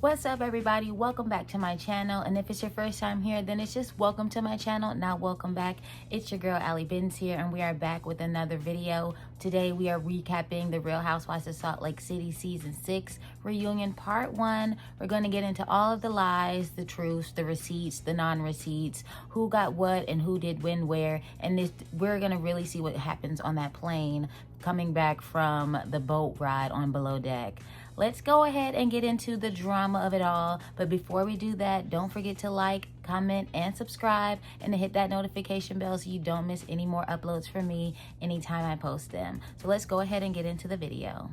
What's up, everybody? Welcome back to my channel, and if it's your first time here, then it's just welcome to my channel, not welcome back. It's your girl AlleyBenz here, and we are back with another video. Today we are recapping the Real Housewives of Salt Lake City season 6 reunion part 1. We're going to get into all of the lies, the truths, the receipts, the non-receipts, who got what and who did when where, and we're going to really see what happens on that plane coming back from the boat ride on Below Deck. Let's go ahead and get into the drama of it all. But before we do that, don't forget to like, comment, and subscribe, and to hit that notification bell so you don't miss any more uploads from me anytime I post them. So let's go ahead and get into the video.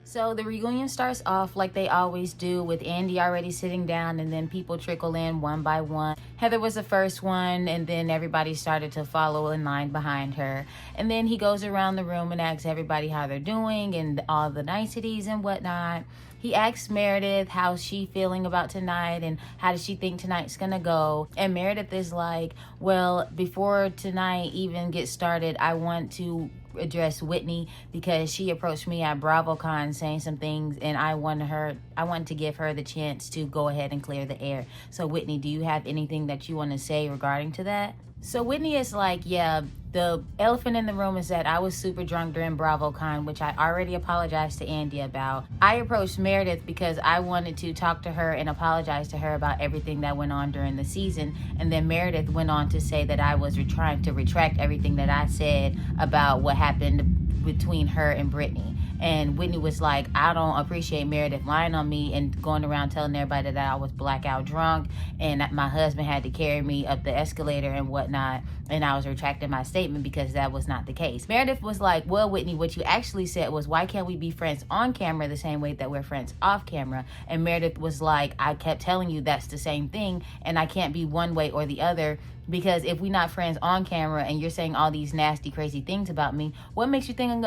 So the reunion starts off like they always do, with Andy already sitting down, and then people trickle in one by one. Heather was the first one, and then everybody started to follow in line behind her. And then he goes around the room and asks everybody how they're doing and all the niceties and whatnot. He asks Meredith how's she feeling about tonight and how does she think tonight's gonna go. And Meredith is like, well, before tonight even gets started, I want to address Whitney because she approached me at BravoCon saying some things, and I wanted to give her the chance to go ahead and clear the air. So Whitney, do you have anything that you want to say regarding to that? So Whitney is like, yeah, the elephant in the room is that I was super drunk during BravoCon, which I already apologized to Andy about. I approached Meredith because I wanted to talk to her and apologize to her about everything that went on during the season. And then Meredith went on to say that I was trying to retract everything that I said about what happened between her and Brittany. And Whitney was like, I don't appreciate Meredith lying on me and going around telling everybody that I was blackout drunk and that my husband had to carry me up the escalator and whatnot. And I was retracting my statement because that was not the case. Meredith was like, well, Whitney, what you actually said was, why can't we be friends on camera the same way that we're friends off camera? And Meredith was like, I kept telling you that's the same thing, and I can't be one way or the other. Because if we're not friends on camera and you're saying all these nasty, crazy things about me, what makes you think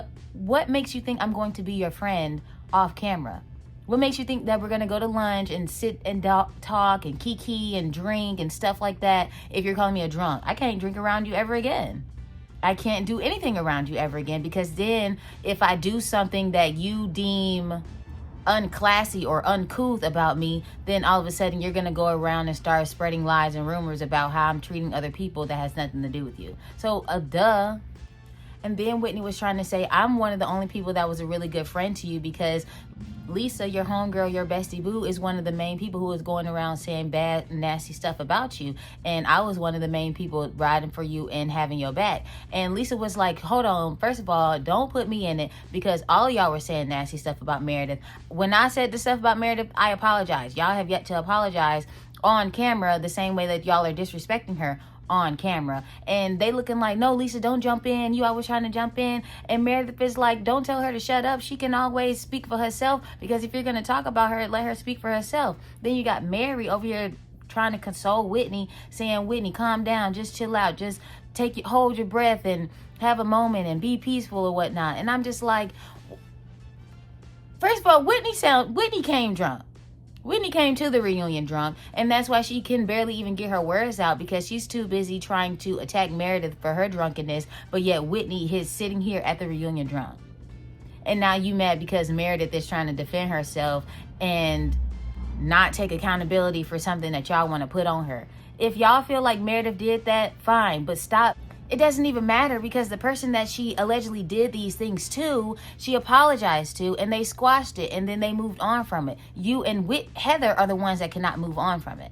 I'm going to be your friend off camera? What makes you think that we're going to go to lunch and sit and talk and kiki and drink and stuff like that if you're calling me a drunk? I can't drink around you ever again. I can't do anything around you ever again, because then if I do something that you deem unclassy or uncouth about me, then all of a sudden you're gonna go around and start spreading lies and rumors about how I'm treating other people that has nothing to do with you. So duh. And then Whitney was trying to say, I'm one of the only people that was a really good friend to you, because Lisa, your homegirl, your bestie boo, is one of the main people who was going around saying bad, nasty stuff about you. And I was one of the main people riding for you and having your back. And Lisa was like, hold on, first of all, don't put me in it, because all of y'all were saying nasty stuff about Meredith. When I said the stuff about Meredith, I apologize. Y'all have yet to apologize on camera the same way that y'all are disrespecting her on camera. And they looking like, no, Lisa, don't jump in. You always trying to jump in. And Meredith is like, don't tell her to shut up. She can always speak for herself, because if you're going to talk about her, let her speak for herself. Then you got Mary over here trying to console Whitney, saying, Whitney, calm down, just chill out, just hold your breath and have a moment and be peaceful or whatnot. And I'm just like, first of all, Whitney came drunk. Whitney came to the reunion drunk, and that's why she can barely even get her words out, because she's too busy trying to attack Meredith for her drunkenness, but yet Whitney is sitting here at the reunion drunk. And now you mad because Meredith is trying to defend herself and not take accountability for something that y'all want to put on her. If y'all feel like Meredith did that, fine, but stop. It doesn't even matter, because the person that she allegedly did these things to, she apologized to, and they squashed it, and then they moved on from it. You and Heather are the ones that cannot move on from it.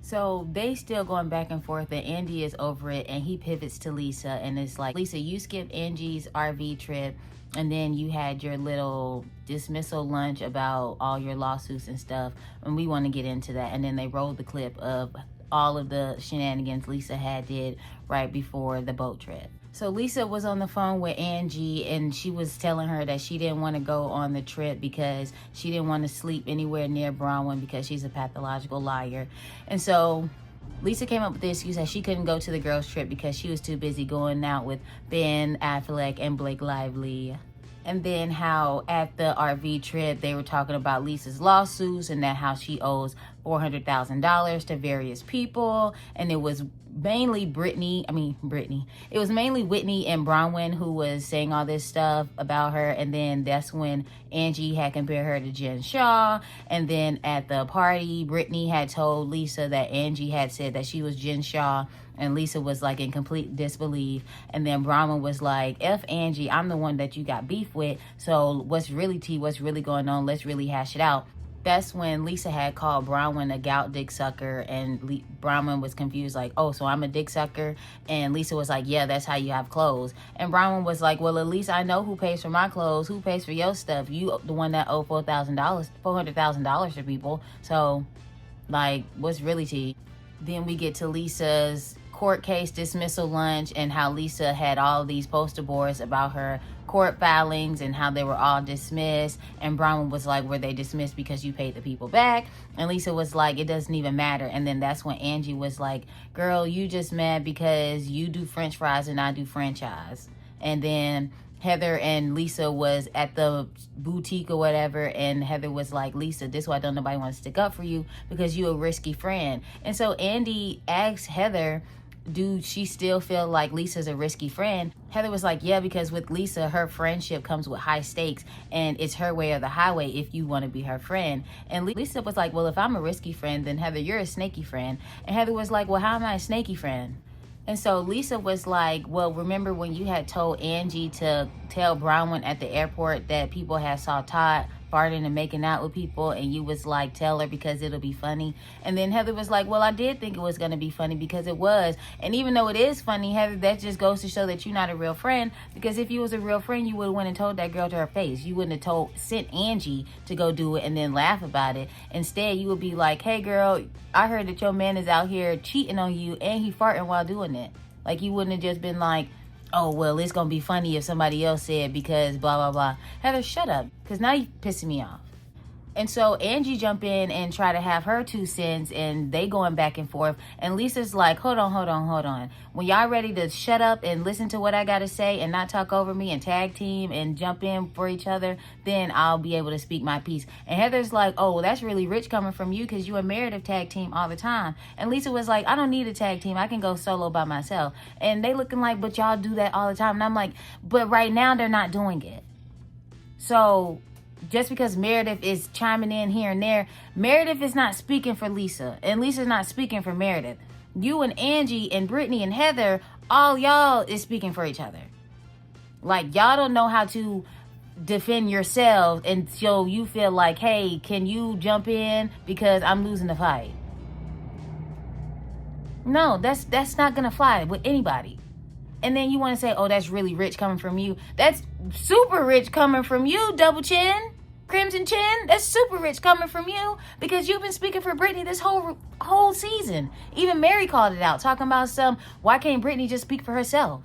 So they still going back and forth, and Andy is over it, and he pivots to Lisa, and it's like, Lisa, you skipped Angie's RV trip, and then you had your little dismissal lunch about all your lawsuits and stuff, and we want to get into that. And then they rolled the clip of all of the shenanigans Lisa did right before the boat trip. So Lisa was on the phone with Angie, and she was telling her that she didn't want to go on the trip because she didn't want to sleep anywhere near Bronwyn because she's a pathological liar. And so Lisa came up with the excuse that she couldn't go to the girls trip because she was too busy going out with Ben Affleck and Blake Lively. And then how at the RV trip, they were talking about Lisa's lawsuits and that how she owes $400,000 to various people. And it was mainly it was mainly Whitney and Bronwyn who was saying all this stuff about her. And then that's when Angie had compared her to Jen Shaw. And then at the party, Brittany had told Lisa that Angie had said that she was Jen Shaw, and Lisa was like in complete disbelief. And then Bronwyn was like, F Angie, I'm the one that you got beef with, so what's really tea, what's really going on, let's really hash it out. That's when Lisa had called Bronwyn a gout dick sucker, and Bronwyn was confused, like, oh, so I'm a dick sucker? And Lisa was like, yeah, that's how you have clothes. And Bronwyn was like, well, at least I know who pays for my clothes, who pays for your stuff. You the one that owe $400,000 to people. So, like, what's really tea? Then we get to Lisa's court case dismissal lunch, and how Lisa had all these poster boards about her court filings and how they were all dismissed. And Bronwyn was like, were they dismissed because you paid the people back? And Lisa was like, it doesn't even matter. And then that's when Angie was like, girl, you just mad because you do french fries and I do franchise. And then Heather and Lisa was at the boutique or whatever, and Heather was like, Lisa, this is why don't nobody want to stick up for you, because you a risky friend. And so Andy asked Heather, do she still feel like Lisa's a risky friend? Heather was like, yeah, because with Lisa, her friendship comes with high stakes, and it's her way or the highway if you want to be her friend. And Lisa was like, well, if I'm a risky friend, then Heather, you're a snaky friend. And Heather was like, well, how am I a snaky friend? And so Lisa was like, well, remember when you had told Angie to tell Bronwyn at the airport that people had saw Todd farting and making out with people, and you was like, tell her because it'll be funny. And then Heather was like, well, I did think it was going to be funny because it was. And even though it is funny, Heather, that just goes to show that you're not a real friend, because if you was a real friend, you would have went and told that girl to her face. You wouldn't have sent Angie to go do it and then laugh about it. Instead, you would be like, hey girl, I heard that your man is out here cheating on you and he farting while doing it. Like, you wouldn't have just been like, oh, well, it's going to be funny if somebody else said because blah, blah, blah. Heather, shut up, because now you're pissing me off. And so Angie jump in and try to have her 2 cents, and they going back and forth. And Lisa's like, hold on. When y'all ready to shut up and listen to what I got to say and not talk over me and tag team and jump in for each other, then I'll be able to speak my piece. And Heather's like, oh, well, that's really rich coming from you because you and Meredith tag team all the time. And Lisa was like, I don't need a tag team. I can go solo by myself. And they looking like, but y'all do that all the time. And I'm like, but right now they're not doing it. So just because Meredith is chiming in here and there, Meredith is not speaking for Lisa, and Lisa's not speaking for Meredith. You and Angie and Brittany and Heather, all y'all is speaking for each other. Like, y'all don't know how to defend yourselves, and so you feel like, hey, can you jump in because I'm losing the fight? No, that's not gonna fly with anybody. And then you want to say, oh, that's really rich coming from you. That's super rich coming from you, double chin, crimson chin. That's super rich coming from you, because you've been speaking for Brittany this whole season. Even Mary called it out, talking about why can't Brittany just speak for herself?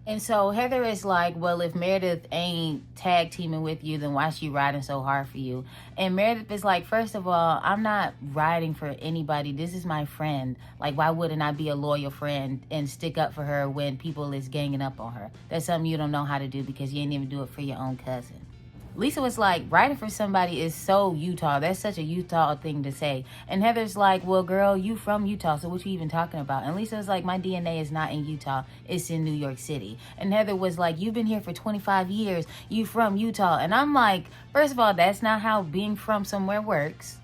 And so Heather is like, well, if Meredith ain't tag teaming with you, then why is she riding so hard for you? And Meredith is like, first of all, I'm not riding for anybody. This is my friend. Like, why wouldn't I be a loyal friend and stick up for her when people is ganging up on her? That's something you don't know how to do because you ain't even do it for your own cousin. Lisa was like, riding for somebody is so Utah. That's such a Utah thing to say. And Heather's like, well, girl, you from Utah, so what you even talking about? And Lisa was like, my DNA is not in Utah. It's in New York City. And Heather was like, you've been here for 25 years. You from Utah. And I'm like, first of all, that's not how being from somewhere works.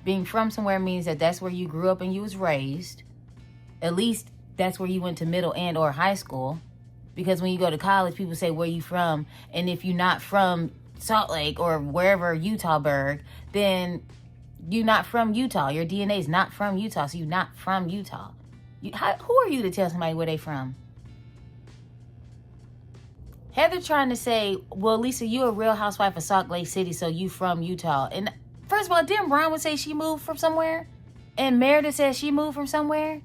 Being from somewhere means that that's where you grew up and you was raised. At least that's where you went to middle and or high school. Because when you go to college, people say, where you from? And if you're not from Salt Lake or wherever, Utahburg, then you're not from Utah. Your DNA is not from Utah, so you're not from Utah. Who are you to tell somebody where they from? Heather trying to say, well, Lisa, you a real housewife of Salt Lake City, so you from Utah. And first of all, didn't Bronwyn say she moved from somewhere? And Meredith said she moved from somewhere?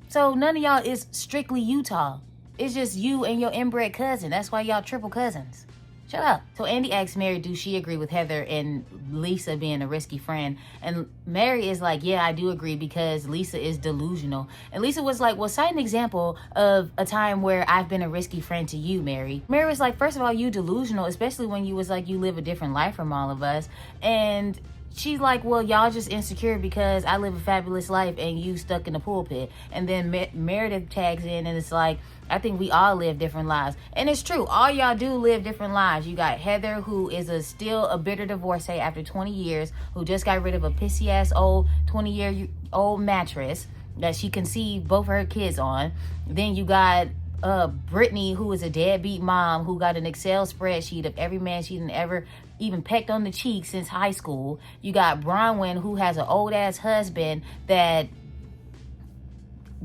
So none of y'all is strictly Utah. It's just you and your inbred cousin. That's why y'all triple cousins. Shut up. So Andy asks Mary, do she agree with Heather and Lisa being a risky friend? And Mary is like, yeah, I do agree because Lisa is delusional. And Lisa was like, well, cite an example of a time where I've been a risky friend to you, Mary. Mary was like, first of all, you delusional, especially when you was like, you live a different life from all of us. And she's like, well, y'all just insecure because I live a fabulous life and you stuck in the pulpit. And then Meredith tags in and it's like, I think we all live different lives. And it's true. All y'all do live different lives. You got Heather, who is still a bitter divorcee after 20 years, who just got rid of a pissy-ass old 20-year-old mattress that she conceived both her kids on. Then you got Brittany, who is a deadbeat mom, who got an Excel spreadsheet of every man she ever even pecked on the cheek since high school. You got Bronwyn, who has an old-ass husband that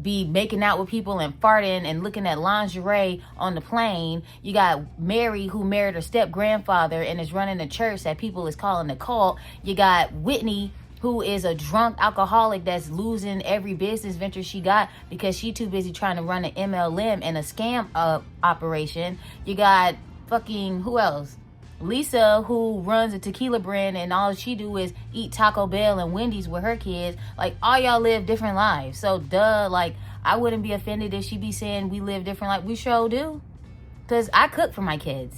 be making out with people and farting and looking at lingerie on the plane. You got Mary, who married her step-grandfather and is running a church that people is calling a cult. You got Whitney, who is a drunk alcoholic that's losing every business venture she got because she too busy trying to run an MLM and a scam operation. You got fucking, who else? Lisa, who runs a tequila brand and all she do is eat Taco Bell and Wendy's with her kids. Like, all y'all live different lives. So, duh, like, I wouldn't be offended if she be saying we live different lives. We sure do. Because I cook for my kids.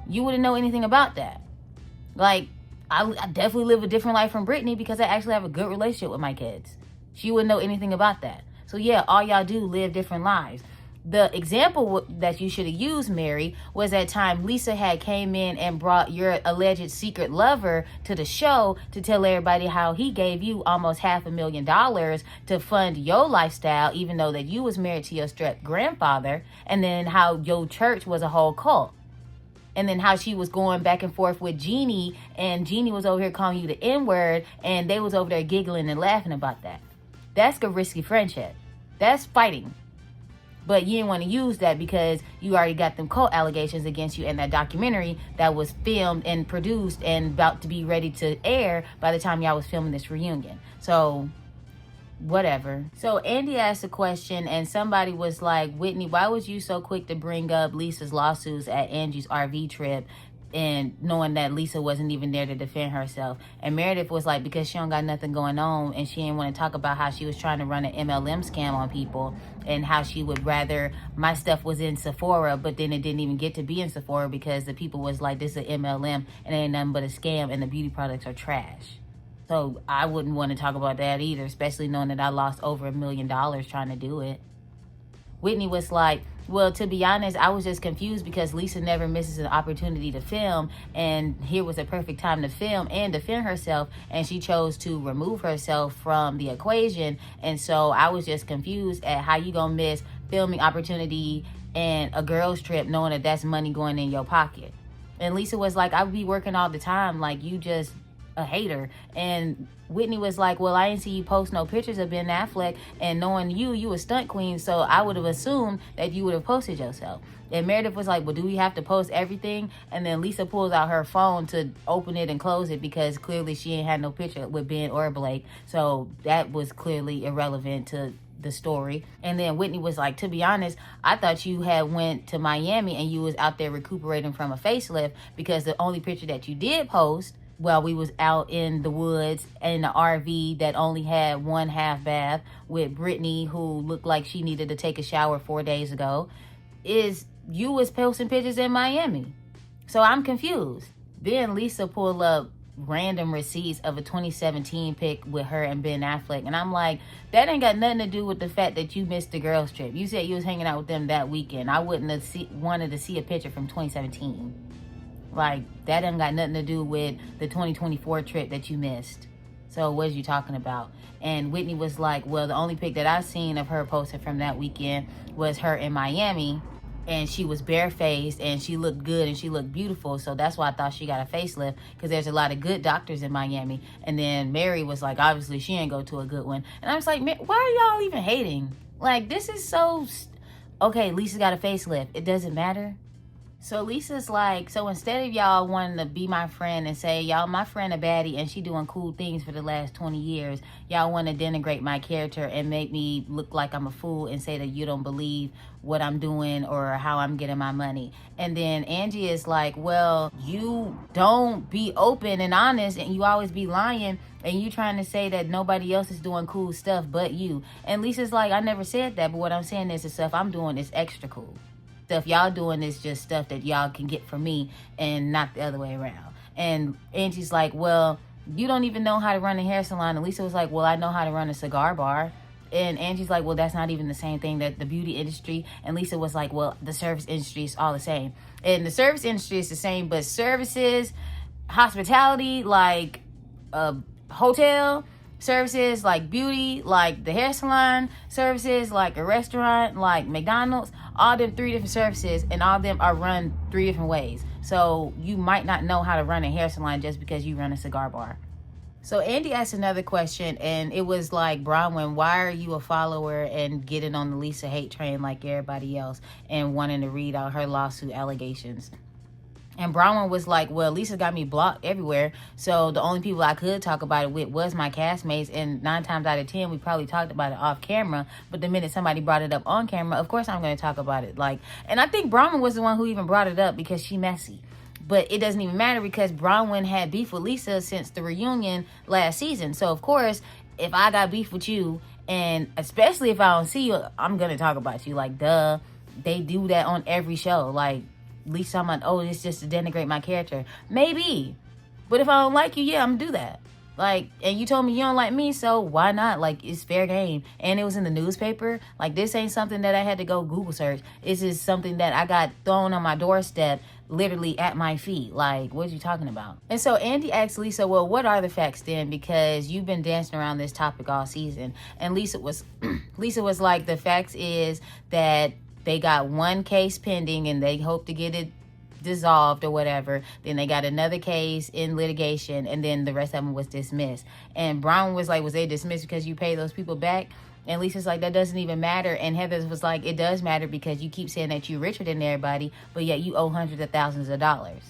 You wouldn't know anything about that. Like, I definitely live a different life from Brittany because I actually have a good relationship with my kids. She wouldn't know anything about that. So, yeah, all y'all do live different lives. The example that you should have used, Mary, was that time Lisa had came in and brought your alleged secret lover to the show to tell everybody how he gave you almost $500,000 to fund your lifestyle, even though that you was married to your step grandfather, and then how your church was a whole cult. And then how she was going back and forth with Jeannie, and Jeannie was over here calling you the N-word, and they was over there giggling and laughing about that. That's a risky friendship. That's fighting. But you didn't want to use that because you already got them cult allegations against you in that documentary that was filmed and produced and about to be ready to air by the time y'all was filming this reunion. So, whatever. So, Andy asked a question and somebody was like, Whitney, why was you so quick to bring up Lisa's lawsuits at Angie's RV trip and knowing that Lisa wasn't even there to defend herself? And Meredith was like, because she don't got nothing going on and she didn't want to talk about how she was trying to run an MLM scam on people and how she would rather my stuff was in Sephora, but then it didn't even get to be in Sephora because the people was like, this is an MLM and it ain't nothing but a scam and the beauty products are trash. So I wouldn't want to talk about that either, especially knowing that I lost over $1 million trying to do it. Whitney was like, well, to be honest, I was just confused because Lisa never misses an opportunity to film, and here was a perfect time to film and defend herself, and she chose to remove herself from the equation. And so I was just confused at how you gonna miss filming opportunity and a girls trip knowing that that's money going in your pocket. And Lisa was like, I would be working all the time, like you just a hater. And Whitney was like, well, I didn't see you post no pictures of Ben Affleck, and knowing you a stunt queen, so I would have assumed that you would have posted yourself. And Meredith was like, well, do we have to post everything? And then Lisa pulls out her phone to open it and close it because clearly she ain't had no picture with Ben or Blake, so that was clearly irrelevant to the story. And then Whitney was like, to be honest, I thought you had went to Miami and you was out there recuperating from a facelift because the only picture that you did post while we was out in the woods in the RV that only had one half bath with Brittany, who looked like she needed to take a shower 4 days ago, is you was posting pictures in Miami. So I'm confused. Then Lisa pulled up random receipts of a 2017 pic with her and Ben Affleck, and I'm like, that ain't got nothing to do with the fact that you missed the girls trip. You said you was hanging out with them that weekend. I wouldn't have wanted to see a picture from 2017. Like, that ain't got nothing to do with the 2024 trip that you missed. So what is you talking about? And Whitney was like, well, the only pic that I seen of her posted from that weekend was her in Miami, and she was barefaced and she looked good and she looked beautiful. So that's why I thought she got a facelift, because there's a lot of good doctors in Miami. And then Mary was like, obviously she ain't go to a good one. And I was like, why are y'all even hating? Like, this is so... Okay, Lisa got a facelift. It doesn't matter. So Lisa's like, so instead of y'all wanting to be my friend and say, y'all, my friend a baddie and she doing cool things for the last 20 years, y'all want to denigrate my character and make me look like I'm a fool and say that you don't believe what I'm doing or how I'm getting my money. And then Angie is like, well, you don't be open and honest and you always be lying and you trying to say that nobody else is doing cool stuff but you. And Lisa's like, I never said that, but what I'm saying is the stuff I'm doing is extra cool. Stuff y'all doing is just stuff that y'all can get from me and not the other way around. And Angie's like, well, you don't even know how to run a hair salon. And Lisa was like, well, I know how to run a cigar bar. And Angie's like, well, that's not even the same thing, that the beauty industry. And Lisa was like, well, the service industry is all the same. And the service industry is the same, but services, hospitality, like a hotel, services like beauty, like the hair salon, services like a restaurant, like McDonald's, all them 3 different services, and all of them are run 3 different ways. So you might not know how to run a hair salon just because you run a cigar bar. So Andy asked another question, and it was like, Bronwyn, why are you a follower and getting on the Lisa hate train like everybody else and wanting to read out her lawsuit allegations? And Bronwyn was like, well, Lisa got me blocked everywhere, so the only people I could talk about it with was my castmates, and 9 times out of 10, we probably talked about it off camera, but the minute somebody brought it up on camera, of course I'm going to talk about it. Like, and I think Bronwyn was the one who even brought it up because she messy. But it doesn't even matter because Bronwyn had beef with Lisa since the reunion last season. So, of course, if I got beef with you, and especially if I don't see you, I'm going to talk about you. Like, duh, they do that on every show. Like, Lisa, I'm like, oh, it's just to denigrate my character. Maybe. But if I don't like you, yeah, I'm gonna do that. Like, and you told me you don't like me, so why not? Like, it's fair game. And it was in the newspaper. Like, this ain't something that I had to go Google search. This is something that I got thrown on my doorstep, literally at my feet. Like, what are you talking about? And so Andy asked Lisa, well, what are the facts then? Because you've been dancing around this topic all season. And Lisa was like, the facts is that they got 1 case pending and they hope to get it dissolved or whatever. Then they got another case in litigation, and then the rest of them was dismissed. And Brown was like, was they dismissed because you pay those people back? And Lisa's like, that doesn't even matter. And Heather was like, it does matter because you keep saying that you're richer than everybody, but yet you owe hundreds of thousands of dollars.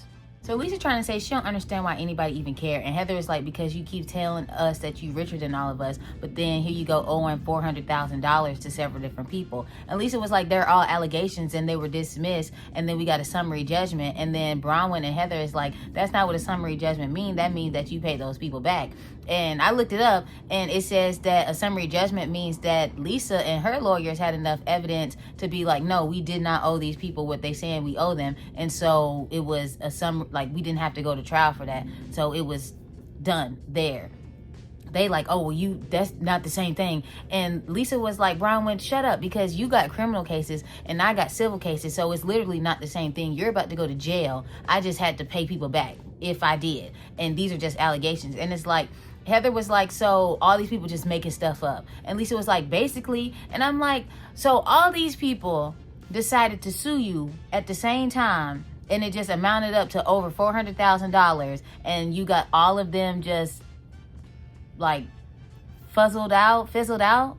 So Lisa's trying to say she don't understand why anybody even care. And Heather is like, because you keep telling us that you're richer than all of us, but then here you go owing $400,000 to several different people. And Lisa was like, they're all allegations and they were dismissed. And then we got a summary judgment. And then Bronwyn and Heather is like, that's not what a summary judgment means. That means that you pay those people back. And I looked it up, and it says that a summary judgment means that Lisa and her lawyers had enough evidence to be like, no, we did not owe these people what they saying we owe them. And so it was like, we didn't have to go to trial for that. So it was done there. They like, oh, well, that's not the same thing. And Lisa was like, Bronwyn, shut up, because you got criminal cases and I got civil cases. So it's literally not the same thing. You're about to go to jail. I just had to pay people back if I did. And these are just allegations. And it's like, Heather was like, so all these people just making stuff up. And Lisa was like, basically. And I'm like, so all these people decided to sue you at the same time, and it just amounted up to over $400,000, and you got all of them just like fizzled out.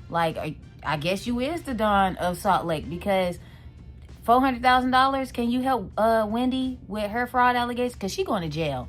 Like, I guess you is the Dawn of Salt Lake, because $400,000, can you help Wendy with her fraud allegations? Because she going to jail.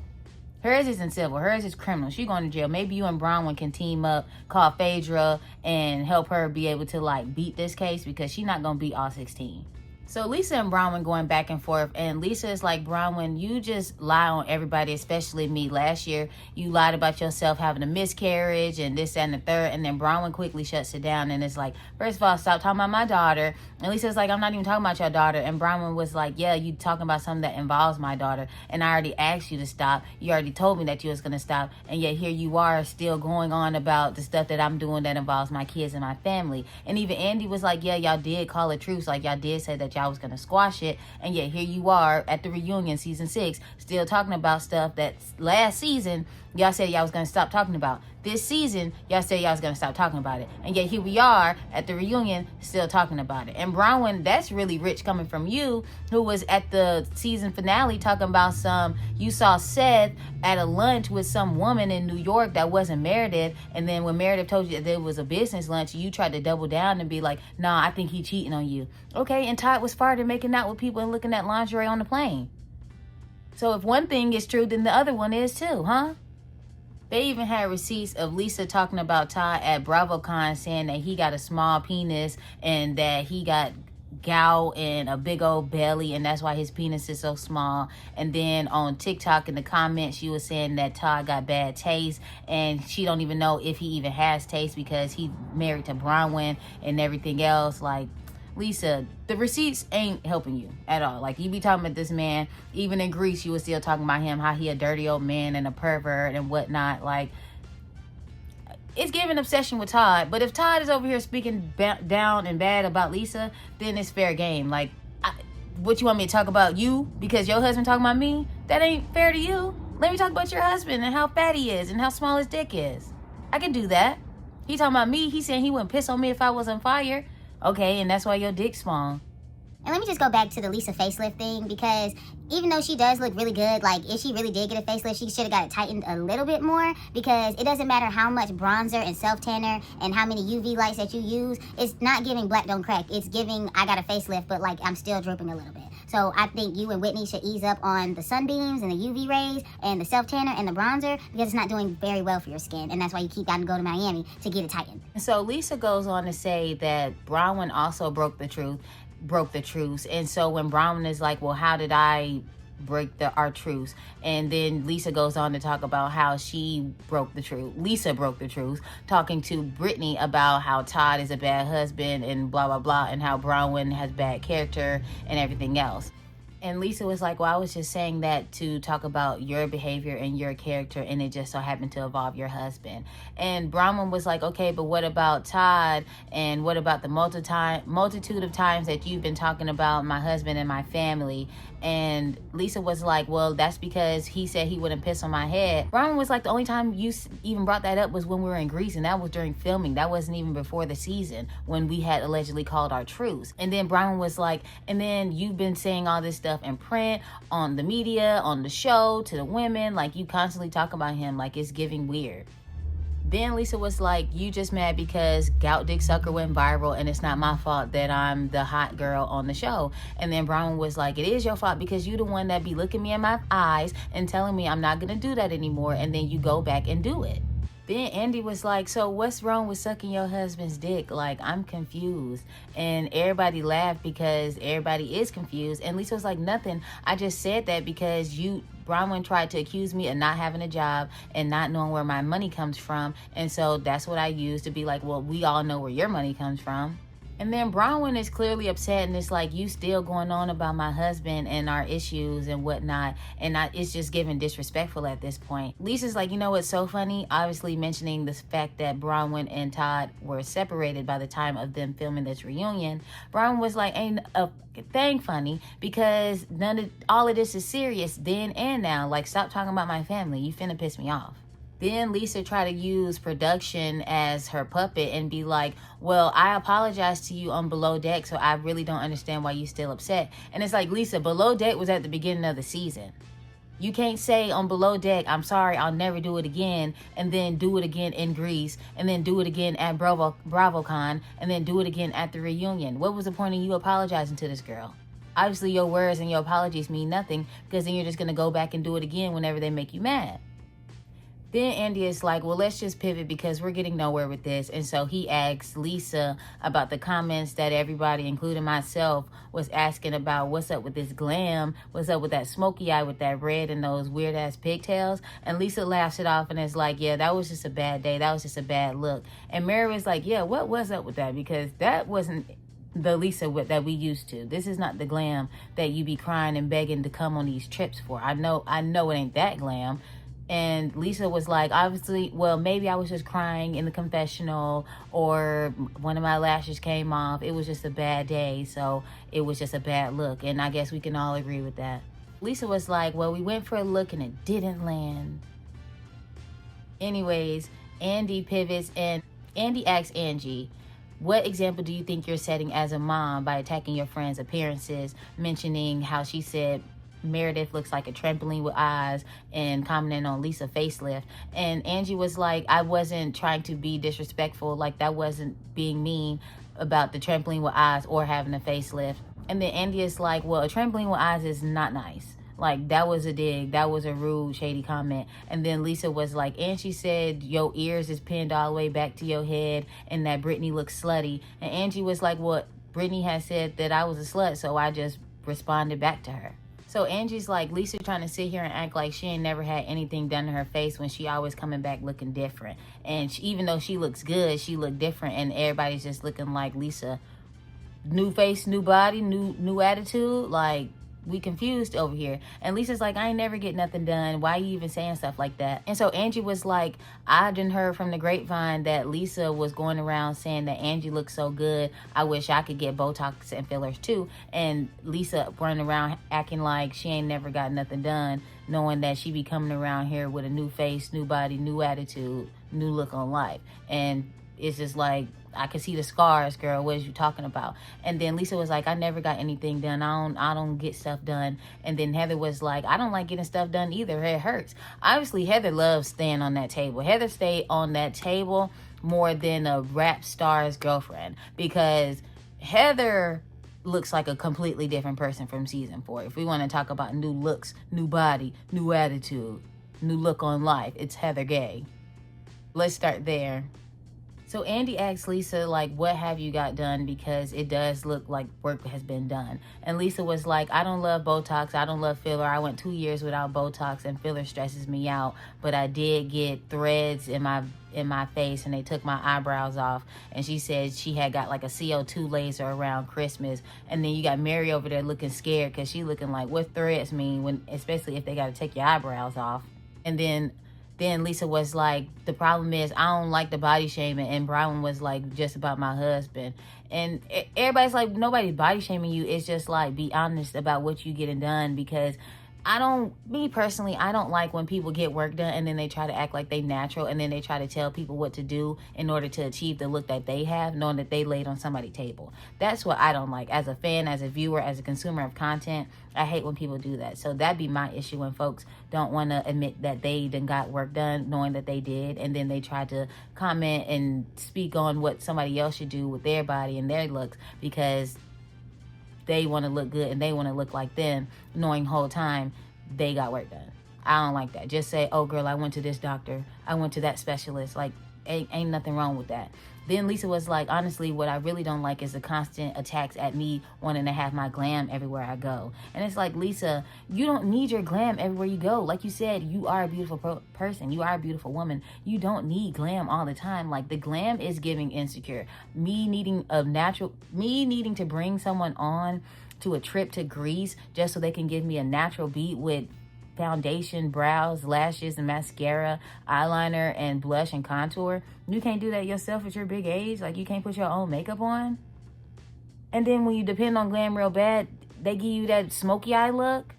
Hers isn't civil. Hers is criminal. She going to jail. Maybe you and Bronwyn can team up, call Phaedra, and help her be able to, like, beat this case, because she's not going to beat all 16. So Lisa and Bronwyn going back and forth, and Lisa is like, Bronwyn, you just lie on everybody, especially me. Last year, you lied about yourself having a miscarriage and this, that, and the third, and then Bronwyn quickly shuts it down, and it's like, first of all, stop talking about my daughter. And Lisa's like, I'm not even talking about your daughter. And Bronwyn was like, yeah, you talking about something that involves my daughter, and I already asked you to stop. You already told me that you was going to stop, and yet here you are still going on about the stuff that I'm doing that involves my kids and my family. And even Andy was like, yeah, y'all did call it truce. Like, y'all did say that y'all was going to squash it, and yet here you are at the reunion season 6 still talking about stuff that last season y'all said y'all was going to stop talking about. This season, y'all said y'all was going to stop talking about it. And yet here we are at the reunion still talking about it. And Bronwyn, that's really rich coming from you, who was at the season finale talking about you saw Seth at a lunch with some woman in New York that wasn't Meredith. And then when Meredith told you that there was a business lunch, you tried to double down and be like, nah, I think he cheating on you. Okay, and Todd was farted making out with people and looking at lingerie on the plane. So if one thing is true, then the other one is too, huh? They even had receipts of Lisa talking about Todd at BravoCon, saying that he got a small penis and that he got gout and a big old belly, and that's why his penis is so small. And then on TikTok in the comments, she was saying that Todd got bad taste, and she don't even know if he even has taste because he married to Bronwyn and everything else. Like, Lisa, the receipts ain't helping you at all. Like, you be talking about this man, even in Greece, you was still talking about him, how he a dirty old man and a pervert and whatnot. Like, it's giving obsession with Todd. But if Todd is over here speaking down and bad about Lisa, then it's fair game. Like, what you want me to talk about you because your husband talking about me? That ain't fair to you. Let me talk about your husband and how fat he is and how small his dick is. I can do that. He talking about me. He saying he wouldn't piss on me if I was on fire. Okay, and that's why your dick's small. And let me just go back to the Lisa facelift thing, because even though she does look really good, like, if she really did get a facelift, she should have got it tightened a little bit more, because it doesn't matter how much bronzer and self-tanner and how many UV lights that you use. It's not giving black don't crack. It's giving I got a facelift, but, like, I'm still drooping a little bit. So I think you and Whitney should ease up on the sunbeams and the UV rays and the self-tanner and the bronzer, because it's not doing very well for your skin, and that's why you keep having to go to Miami to get it tightened. And so Lisa goes on to say that Bronwyn also broke the truth. And so when Bronwyn is like, well, how did I break our truths? And then Lisa goes on to talk about how she broke the truth. Lisa broke the truth, talking to Brittany about how Todd is a bad husband and blah, blah, blah, and how Bronwyn has bad character and everything else. And Lisa was like, well, I was just saying that to talk about your behavior and your character, and it just so happened to involve your husband. And Bronwyn was like, okay, but what about Todd? And what about the multitude of times that you've been talking about my husband and my family? And Lisa was like, well, that's because he said he wouldn't piss on my head. Bronwyn was like, the only time you even brought that up was when we were in Greece, and that was during filming. That wasn't even before the season when we had allegedly called our truths. And then Bronwyn was like, and then you've been saying all this stuff in print, on the media, on the show, to the women, like you constantly talk about him, like it's giving weird. Then Lisa was like, you just mad because Gout Dick Sucker went viral and it's not my fault that I'm the hot girl on the show. And then Bronwyn was like, it is your fault because you the one that be looking me in my eyes and telling me I'm not gonna do that anymore, and then you go back and do it. Then Andy was like, so what's wrong with sucking your husband's dick? Like, I'm confused. And everybody laughed because everybody is confused. And Lisa was like, nothing. I just said that because Bronwyn tried to accuse me of not having a job and not knowing where my money comes from. And so that's what I used to be like, well, we all know where your money comes from. And then Bronwyn is clearly upset, and it's like, you still going on about my husband and our issues and whatnot, and it's just giving disrespectful at this point. Lisa's like, you know what's so funny? Obviously mentioning the fact that Bronwyn and Todd were separated by the time of them filming this reunion. Bronwyn was like, ain't a thing funny, because all of this is serious then and now. Like, stop talking about my family. You finna piss me off. Then Lisa tried to use production as her puppet and be like, well, I apologize to you on Below Deck, so I really don't understand why you still upset. And it's like, Lisa, Below Deck was at the beginning of the season. You can't say on Below Deck, I'm sorry, I'll never do it again, and then do it again in Greece, and then do it again at BravoCon, and then do it again at the reunion. What was the point of you apologizing to this girl? Obviously, your words and your apologies mean nothing, because then you're just going to go back and do it again whenever they make you mad. Then Andy is like, well, let's just pivot because we're getting nowhere with this. And so he asks Lisa about the comments that everybody, including myself, was asking about what's up with this glam, what's up with that smoky eye with that red and those weird ass pigtails. And Lisa laughs it off and is like, yeah, that was just a bad day. That was just a bad look. And Mary was like, yeah, what was up with that? Because that wasn't the Lisa that we used to. This is not the glam that you be crying and begging to come on these trips for. I know it ain't that glam. And Lisa was like, obviously, well, maybe I was just crying in the confessional, or one of my lashes came off. It was just a bad day, so it was just a bad look. And I guess we can all agree with that. Lisa was like, well, we went for a look and it didn't land. Anyways, Andy pivots and Andy asks Angie, what example do you think you're setting as a mom by attacking your friends' appearances, mentioning how she said Meredith looks like a trampoline with eyes and commenting on Lisa facelift. And Angie was like, I wasn't trying to be disrespectful, like that wasn't being mean about the trampoline with eyes or having a facelift. And then Andy is like, well, a trampoline with eyes is not nice. Like, that was a dig. That was a rude, shady comment. And then Lisa was like, and she said, your ears is pinned all the way back to your head and that Brittany looks slutty. And Angie was like, well, Brittany had said that I was a slut, so I just responded back to her. So Angie's like, Lisa trying to sit here and act like she ain't never had anything done to her face when she always coming back looking different. And even though she looks good, she look different. And everybody's just looking like Lisa, new face, new body, new attitude. Like, we confused over here. And Lisa's like, I ain't never get nothing done. Why you even saying stuff like that? And so Angie was like, I done heard from the grapevine that Lisa was going around saying that Angie looks so good. I wish I could get Botox and fillers too. And Lisa running around acting like she ain't never got nothing done, knowing that she be coming around here with a new face, new body, new attitude, new look on life. And it's just like, I can see the scars, girl. What is you talking about? And then Lisa was like, I never got anything done. I don't get stuff done. And then Heather was like, I don't like getting stuff done either. It hurts. Obviously, Heather loves staying on that table. Heather stayed on that table more than a rap star's girlfriend, because Heather looks like a completely different person from season 4. If we want to talk about new looks, new body, new attitude, new look on life, it's Heather Gay. Let's start there. So Andy asks Lisa, like, what have you got done? Because it does look like work has been done. And Lisa was like, I don't love Botox. I don't love filler. I went 2 years without Botox and filler stresses me out. But I did get threads in my face and they took my eyebrows off. And she said she had got like a CO2 laser around Christmas. And then you got Mary over there looking scared because she looking like, what threads mean, when, especially if they got to take your eyebrows off. And then Lisa was like, the problem is I don't like the body shaming. And Brian was like, just about my husband. And everybody's like, nobody's body shaming you. It's just like, be honest about what you getting done. Because me personally, I don't like when people get work done and then they try to act like they natural and then they try to tell people what to do in order to achieve the look that they have, knowing that they laid on somebody's table. That's what I don't like. As a fan, as a viewer, as a consumer of content, I hate when people do that. So that'd be my issue, when folks don't want to admit that they done got work done, knowing that they did, and then they try to comment and speak on what somebody else should do with their body and their looks because they want to look good and they want to look like them, knowing the whole time they got work done. I don't like that. Just say, oh girl, I went to this doctor, I went to that specialist. Like, ain't nothing wrong with that. Then Lisa was like, honestly, what I really don't like is the constant attacks at me wanting to have my glam everywhere I go. And it's like, Lisa, you don't need your glam everywhere you go. Like you said, you are a beautiful person. You are a beautiful woman. You don't need glam all the time. Like, the glam is giving insecure. Me needing to bring someone on to a trip to Greece just so they can give me a natural beat with foundation, brows, lashes, and mascara, eyeliner, and blush and contour. You can't do that yourself at your big age. Like, you can't put your own makeup on. And then when you depend on glam real bad, they give you that smoky eye look.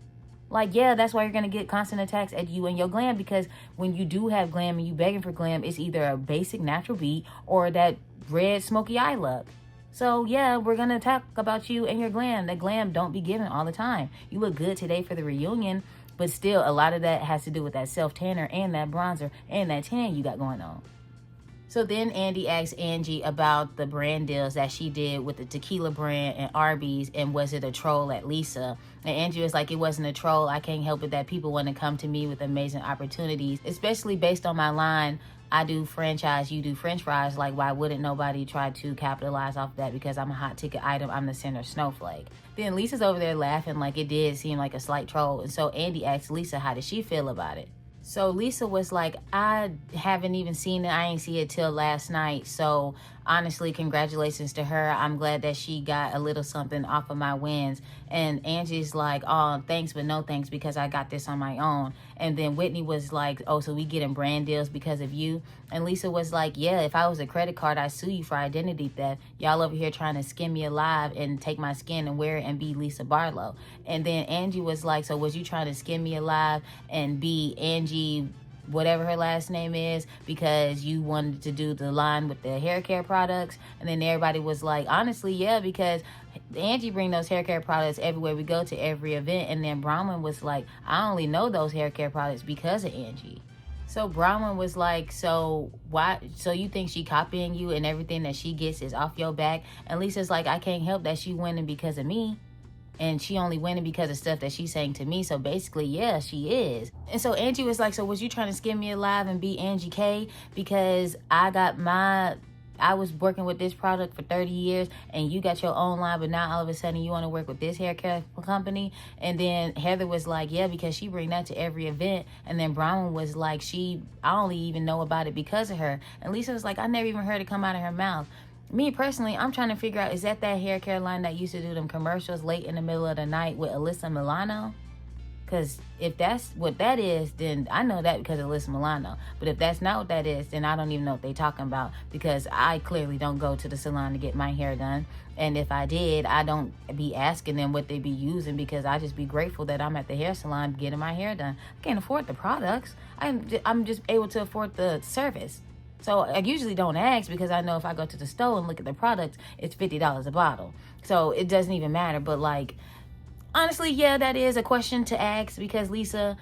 Like, yeah, that's why you're going to get constant attacks at you and your glam, because when you do have glam and you begging for glam, it's either a basic natural beat or that red smoky eye look. So, yeah, we're going to talk about you and your glam. That glam don't be given all the time. You look good today for the reunion, but still, a lot of that has to do with that self-tanner and that bronzer and that tan you got going on. So then Andy asked Angie about the brand deals that she did with the tequila brand and Arby's, and was it a troll at Lisa? And Angie was like, it wasn't a troll. I can't help it that people want to come to me with amazing opportunities, especially based on my line, I do franchise, you do french fries. Like, why wouldn't nobody try to capitalize off that? Because I'm a hot ticket item. I'm the center snowflake. Then Lisa's over there laughing like it did seem like a slight troll. And so Andy asked Lisa, how did she feel about it? So Lisa was like, I haven't even seen it. I ain't see it till last night. So honestly, congratulations to her. I'm glad that she got a little something off of my wins. And Angie's like, oh, thanks, but no thanks, because I got this on my own. And then Whitney was like, oh, so we getting brand deals because of you? And Lisa was like, yeah, if I was a credit card, I'd sue you for identity theft. Y'all over here trying to skin me alive and take my skin and wear it and be Lisa Barlow. And then Angie was like, so was you trying to skin me alive and be Angie whatever her last name is because you wanted to do the line with the hair care products. And then everybody was like, honestly, yeah, because Angie bring those hair care products everywhere we go, to every event. And then Bronwyn was like, I only know those hair care products because of Angie. So Bronwyn was like, so why? So you think she copying you and everything that she gets is off your back? And Lisa's like, I can't help that she winning because of me. And she only winning because of stuff that she's saying to me. So basically, yeah, she is. And so Angie was like, so was you trying to skin me alive and be Angie K? Because I was working with this product for 30 years and you got your own line, but now all of a sudden you want to work with this hair care company. And then Heather was like, yeah, because she bring that to every event. And then Bronwyn was like, I only even know about it because of her. And Lisa was like, I never even heard it come out of her mouth. Me personally, I'm trying to figure out, is that hair care line that used to do them commercials late in the middle of the night with Alyssa Milano? Because if that's what that is, then I know that because of Alyssa Milano. But if that's not what that is, then I don't even know what they're talking about, because I clearly don't go to the salon to get my hair done. And if I did, I don't be asking them what they be using, because I just be grateful that I'm at the hair salon getting my hair done. I can't afford the products. I'm just able to afford the service. So I usually don't ask, because I know if I go to the store and look at the products, it's $50 a bottle. So it doesn't even matter. But like, honestly, yeah, that is a question to ask, because Lisa,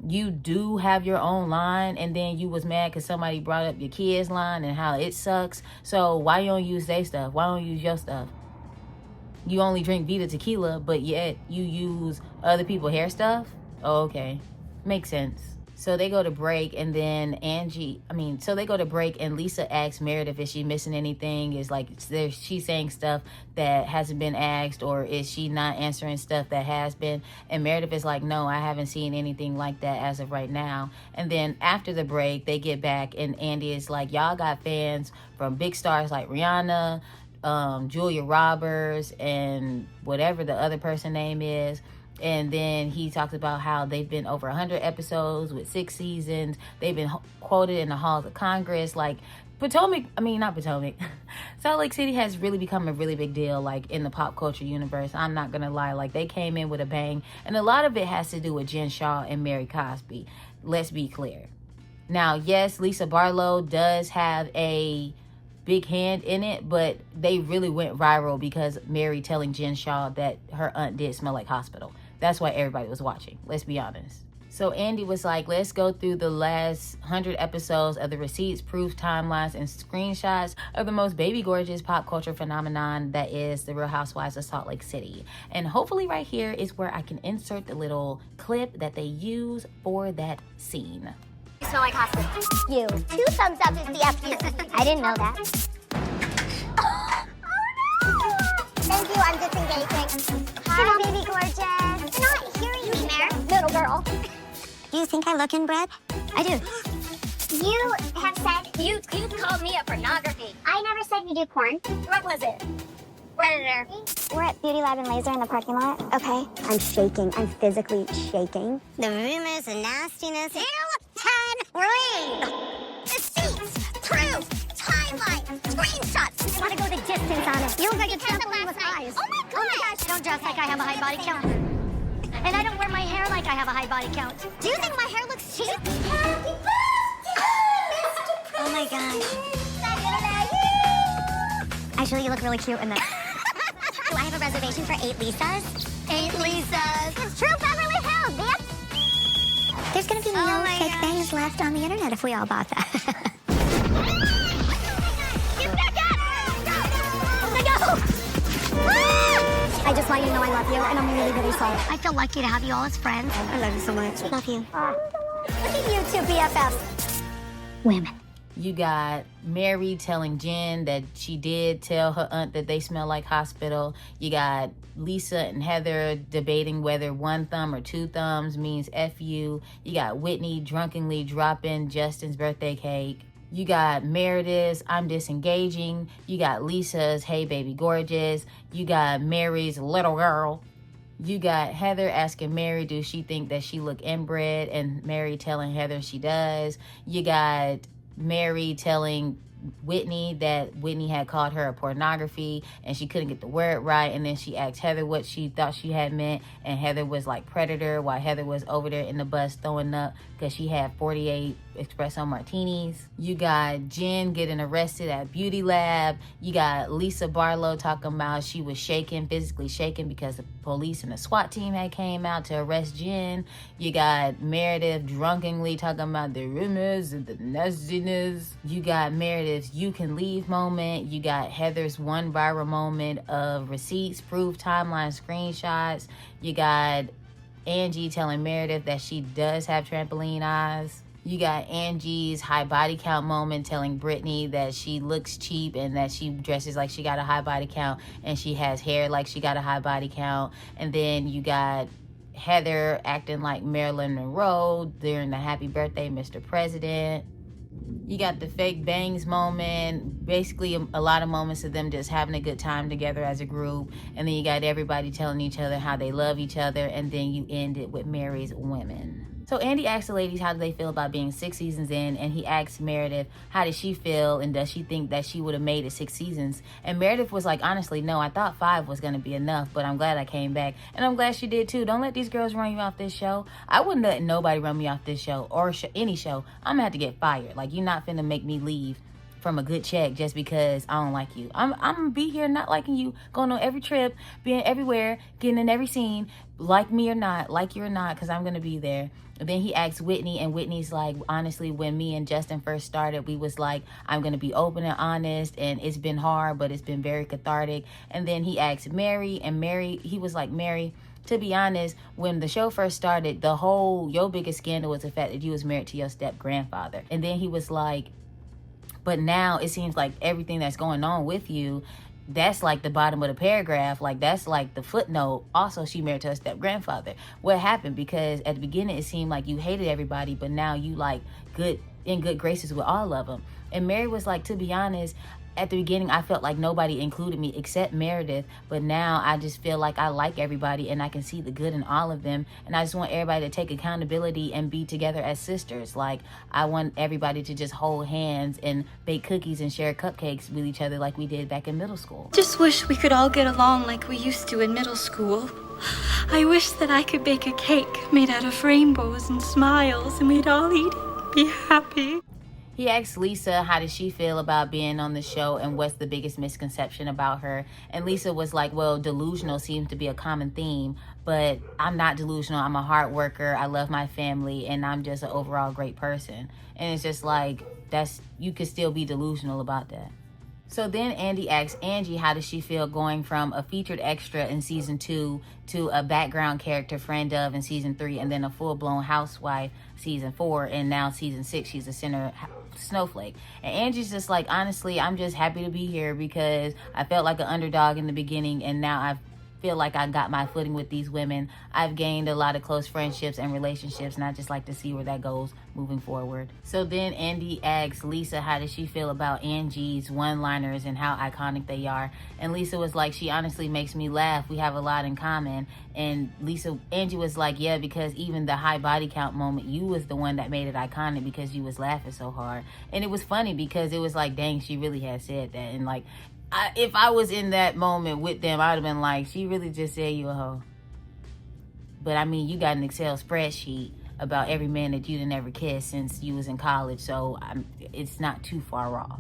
you do have your own line, and then you was mad because somebody brought up your kids' line and how it sucks. So why you don't use their stuff? Why don't you use your stuff? You only drink Vita tequila, but yet you use other people's hair stuff? Oh, okay. Makes sense. So they go to break, and then they go to break, and Lisa asks Meredith if she's missing anything. Is like, she's saying stuff that hasn't been asked, or is she not answering stuff that has been? And Meredith is like, no, I haven't seen anything like that as of right now. And then after the break, they get back, and Andy is like, y'all got fans from big stars like Rihanna, Julia Roberts, and whatever the other person name is. And then he talks about how they've been over 100 episodes with 6 seasons. They've been quoted in the halls of Congress. Like, Salt Lake City has really become a really big deal, like, in the pop culture universe. I'm not gonna lie, like, they came in with a bang. And a lot of it has to do with Jen Shaw and Mary Cosby. Let's be clear. Now, yes, Lisa Barlow does have a big hand in it, but they really went viral because Mary telling Jen Shaw that her aunt did smell like hospital. That's why everybody was watching. Let's be honest. So Andy was like, let's go through the last 100 episodes of the receipts, proof, timelines, and screenshots of the most baby gorgeous pop culture phenomenon that is the Real Housewives of Salt Lake City. And hopefully right here is where I can insert the little clip that they use for that scene. You smell like hospital. You. 2 thumbs up is the F you. I didn't know that. Thank you, I'm disengaging. Hi, baby gorgeous. You're not hearing me, Mare. Little girl. Do you think I look inbred? I do. You have said... You called me a pornography. I never said you do porn. What was it? Predator. We're at Beauty Lab and Laser in the parking lot. Okay. I'm shaking. I'm physically shaking. The rumors and nastiness. 2, 10, read. Receipts, proof, timeline, screenshots. Gotta go the distance on it. You look like a trampoline with eyes. Oh my gosh. I don't dress like I have a high body count. And I don't wear my hair like I have a high body count. Do you think my hair looks cheap? Happy birthday, Mr. Oh my gosh. Actually, you look really cute in that. Do I have a reservation for 8 Lisas? 8 Lisas. It's true Beverly Hills, bitch. There's gonna be no fake bangs left on the internet if we all bought that. Get back up! I just want you to know I love you, and I'm really, really sorry. I feel lucky to have you all as friends. I love you so much. Love you. Look at you two BFFs. Women. You got Mary telling Jen that she did tell her aunt that they smell like hospital. You got Lisa and Heather debating whether 1 thumb or 2 thumbs means F you. You got Whitney drunkenly dropping Justin's birthday cake. You got Meredith's I'm disengaging. You got Lisa's hey baby gorgeous. You got Mary's little girl. You got Heather asking Mary, does she think that she look inbred? And Mary telling Heather she does. You got Mary telling Whitney that Whitney had called her a pornography and she couldn't get the word right. And then she asked Heather what she thought she had meant, and Heather was like predator, while Heather was over there in the bus throwing up because she had 48 espresso martinis. You got Jen getting arrested at Beauty Lab. You got Lisa Barlow talking about she was shaking, physically shaking, because the police and the SWAT team had came out to arrest Jen. You got Meredith drunkenly talking about the rumors and the nastiness. You got Meredith's "you can leave" moment. You got Heather's one viral moment of receipts, proof, timeline, screenshots. You got Angie telling Meredith that she does have trampoline eyes. You got Angie's high body count moment telling Brittany that she looks cheap and that she dresses like she got a high body count and she has hair like she got a high body count. And then you got Heather acting like Marilyn Monroe during the Happy Birthday, Mr. President. You got the fake bangs moment, basically a lot of moments of them just having a good time together as a group. And then you got everybody telling each other how they love each other. And then you end it with Mary's women. So Andy asked the ladies how do they feel about being 6 seasons in, and he asked Meredith how did she feel and does she think that she would have made it 6 seasons. And Meredith was like, honestly, no, I thought 5 was going to be enough, but I'm glad I came back. And I'm glad she did too. Don't let these girls run you off this show. I wouldn't let nobody run me off this show or any show. I'm going to have to get fired. Like, you're not finna make me leave from a good check just because I don't like you. I'm gonna be here not liking you, going on every trip, being everywhere, getting in every scene, like me or not, like you or not, because I'm gonna be there. And then he asked Whitney, and Whitney's like, honestly, when me and Justin first started, we was like, I'm gonna be open and honest, and it's been hard, but it's been very cathartic. And then he asked Mary, and Mary, he was like, Mary, to be honest, when the show first started, your biggest scandal was the fact that you was married to your step grandfather. And then he was like, but now it seems like everything that's going on with you, that's like the bottom of the paragraph. Like, that's like the footnote. Also, she married to her step-grandfather. What happened? Because at the beginning, it seemed like you hated everybody, but now you like in good graces with all of them. And Mary was like, to be honest, at the beginning, I felt like nobody included me except Meredith, but now I just feel like I like everybody and I can see the good in all of them. And I just want everybody to take accountability and be together as sisters. Like, I want everybody to just hold hands and bake cookies and share cupcakes with each other like we did back in middle school. Just wish we could all get along like we used to in middle school. I wish that I could bake a cake made out of rainbows and smiles and we'd all eat it and be happy. He asked Lisa how did she feel about being on the show and what's the biggest misconception about her. And Lisa was like, well, delusional seems to be a common theme, but I'm not delusional. I'm a hard worker. I love my family, and I'm just an overall great person. And it's just like, you could still be delusional about that. So then Andy asked Angie how does she feel going from a featured extra in season 2 to a background character friend of in season 3, and then a full-blown housewife season 4, and now season 6 she's a center snowflake. And Angie's just like, honestly, I'm just happy to be here because I felt like an underdog in the beginning, and now I feel like I got my footing with these women. I've gained a lot of close friendships and relationships, and I just like to see where that goes moving forward. So then Andy asks Lisa how does she feel about Angie's one-liners and how iconic they are. And Lisa was like, she honestly makes me laugh. We have a lot in common. And Angie was like, yeah, because even the high body count moment, you was the one that made it iconic because you was laughing so hard. And it was funny because it was like, dang, she really had said that. And like, if I was in that moment with them, I would have been like, she really just said you a hoe. But I mean, you got an Excel spreadsheet about every man that you didn't ever kiss since you was in college, so it's not too far off.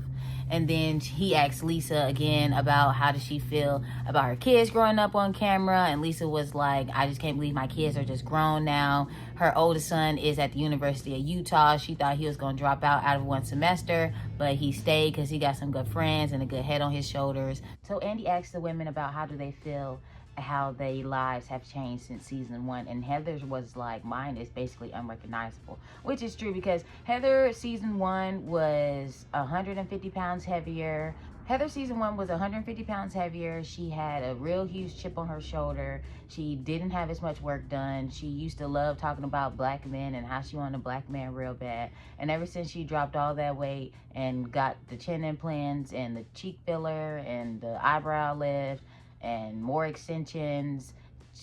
And then he asked Lisa again about how does she feel about her kids growing up on camera. And Lisa was like, I just can't believe my kids are just grown now. Her oldest son is at the University of Utah. She thought he was going to drop out of one semester, but he stayed because he got some good friends and a good head on his shoulders. So Andy asked the women about how do they feel how their lives have changed since season 1, and Heather's was like, mine is basically unrecognizable, which is true because Heather season 1 was 150 pounds heavier. Heather season 1 was 150 pounds heavier. She had a real huge chip on her shoulder. She didn't have as much work done. She used to love talking about black men and how she wanted a black man real bad. And ever since she dropped all that weight and got the chin implants and the cheek filler and the eyebrow lift and more extensions,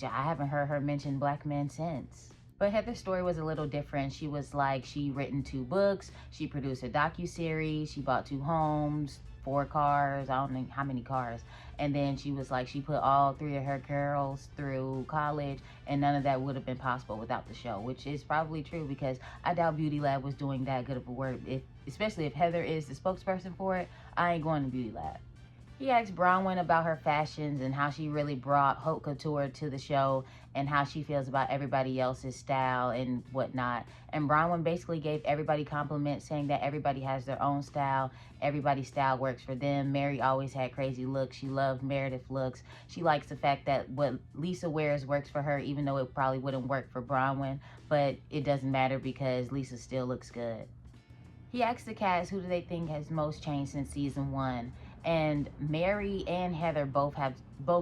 I haven't heard her mention black men since. But Heather's story was a little different. She was like, she written 2 books, she produced a docuseries, she bought 2 homes, 4 cars, I don't know how many cars. And then she was like, she put all 3 of her girls through college, and none of that would have been possible without the show, which is probably true, because I doubt Beauty Lab was doing that good of a work. Especially if Heather is the spokesperson for it, I ain't going to Beauty Lab. He asked Bronwyn about her fashions and how she really brought haute couture to the show and how she feels about everybody else's style and whatnot. And Bronwyn basically gave everybody compliments, saying that everybody has their own style. Everybody's style works for them. Mary always had crazy looks. She loved Meredith looks. She likes the fact that what Lisa wears works for her, even though it probably wouldn't work for Bronwyn. But it doesn't matter because Lisa still looks good. He asked the cast who do they think has most changed since season 1. And Mary and Heather both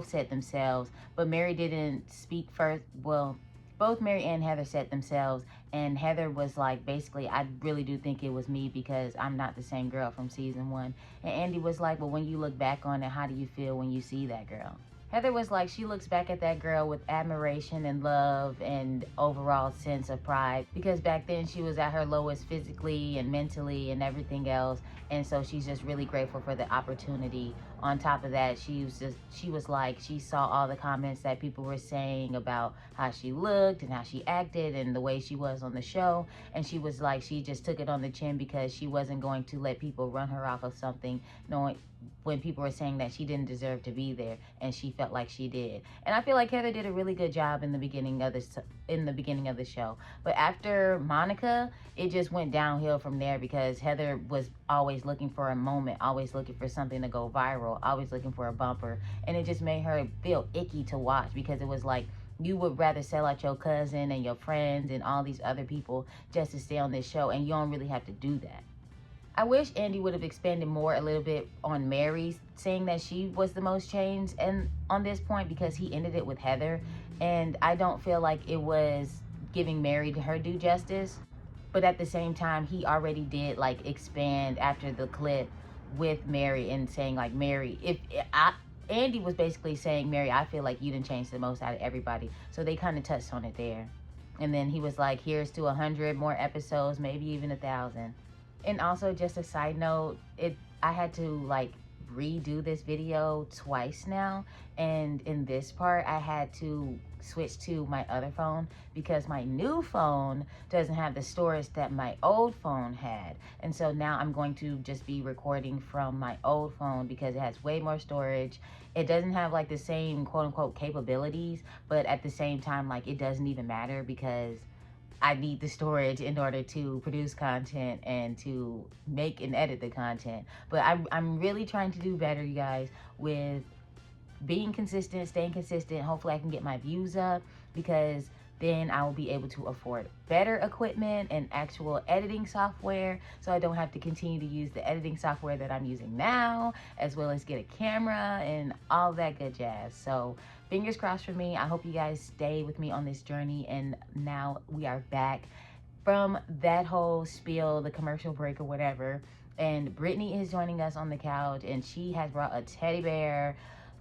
said themselves, but Mary didn't speak first. Well, both Mary and Heather said themselves, and Heather was like, basically, I really do think it was me because I'm not the same girl from season 1. And Andy was like, well, when you look back on it, how do you feel when you see that girl? Heather was like, she looks back at that girl with admiration and love and overall sense of pride, because back then she was at her lowest physically and mentally and everything else. And so she's just really grateful for the opportunity. On top of that, she was like, she saw all the comments that people were saying about how she looked and how she acted and the way she was on the show. And she was like, she just took it on the chin because she wasn't going to let people run her off of something, knowing when people were saying that she didn't deserve to be there, and she felt like she did. And I feel like Heather did a really good job in the beginning of the show. But after Monica, it just went downhill from there, because Heather was always looking for a moment, always looking for something to go viral, always looking for a bumper, and it just made her feel icky to watch, because it was like, you would rather sell out your cousin and your friends and all these other people just to stay on this show, and you don't really have to do that. I wish Andy would have expanded more a little bit on Mary, saying that she was the most changed and on this point, because he ended it with Heather, and I don't feel like it was giving Mary her due justice. But at the same time, he already did like expand after the clip with Mary and saying like, Mary, Andy was basically saying, Mary, I feel like you didn't change the most out of everybody. So they kind of touched on it there. And then he was like, here's to 100 more episodes, maybe even 1,000. And also, just a side note, I had to like redo this video twice now, and in this part I had to switch to my other phone because my new phone doesn't have the storage that my old phone had. And so now I'm going to just be recording from my old phone because it has way more storage. It doesn't have like the same quote-unquote capabilities, but at the same time, like, it doesn't even matter because I need the storage in order to produce content and to make and edit the content. But I'm really trying to do better, you guys, with being consistent, staying consistent. Hopefully I can get my views up, because then I will be able to afford better equipment and actual editing software, so I don't have to continue to use the editing software that I'm using now, as well as get a camera and all that good jazz. So fingers crossed for me. I hope you guys stay with me on this journey. And now we are back from that whole spiel, the commercial break or whatever. And Brittany is joining us on the couch, and she has brought a teddy bear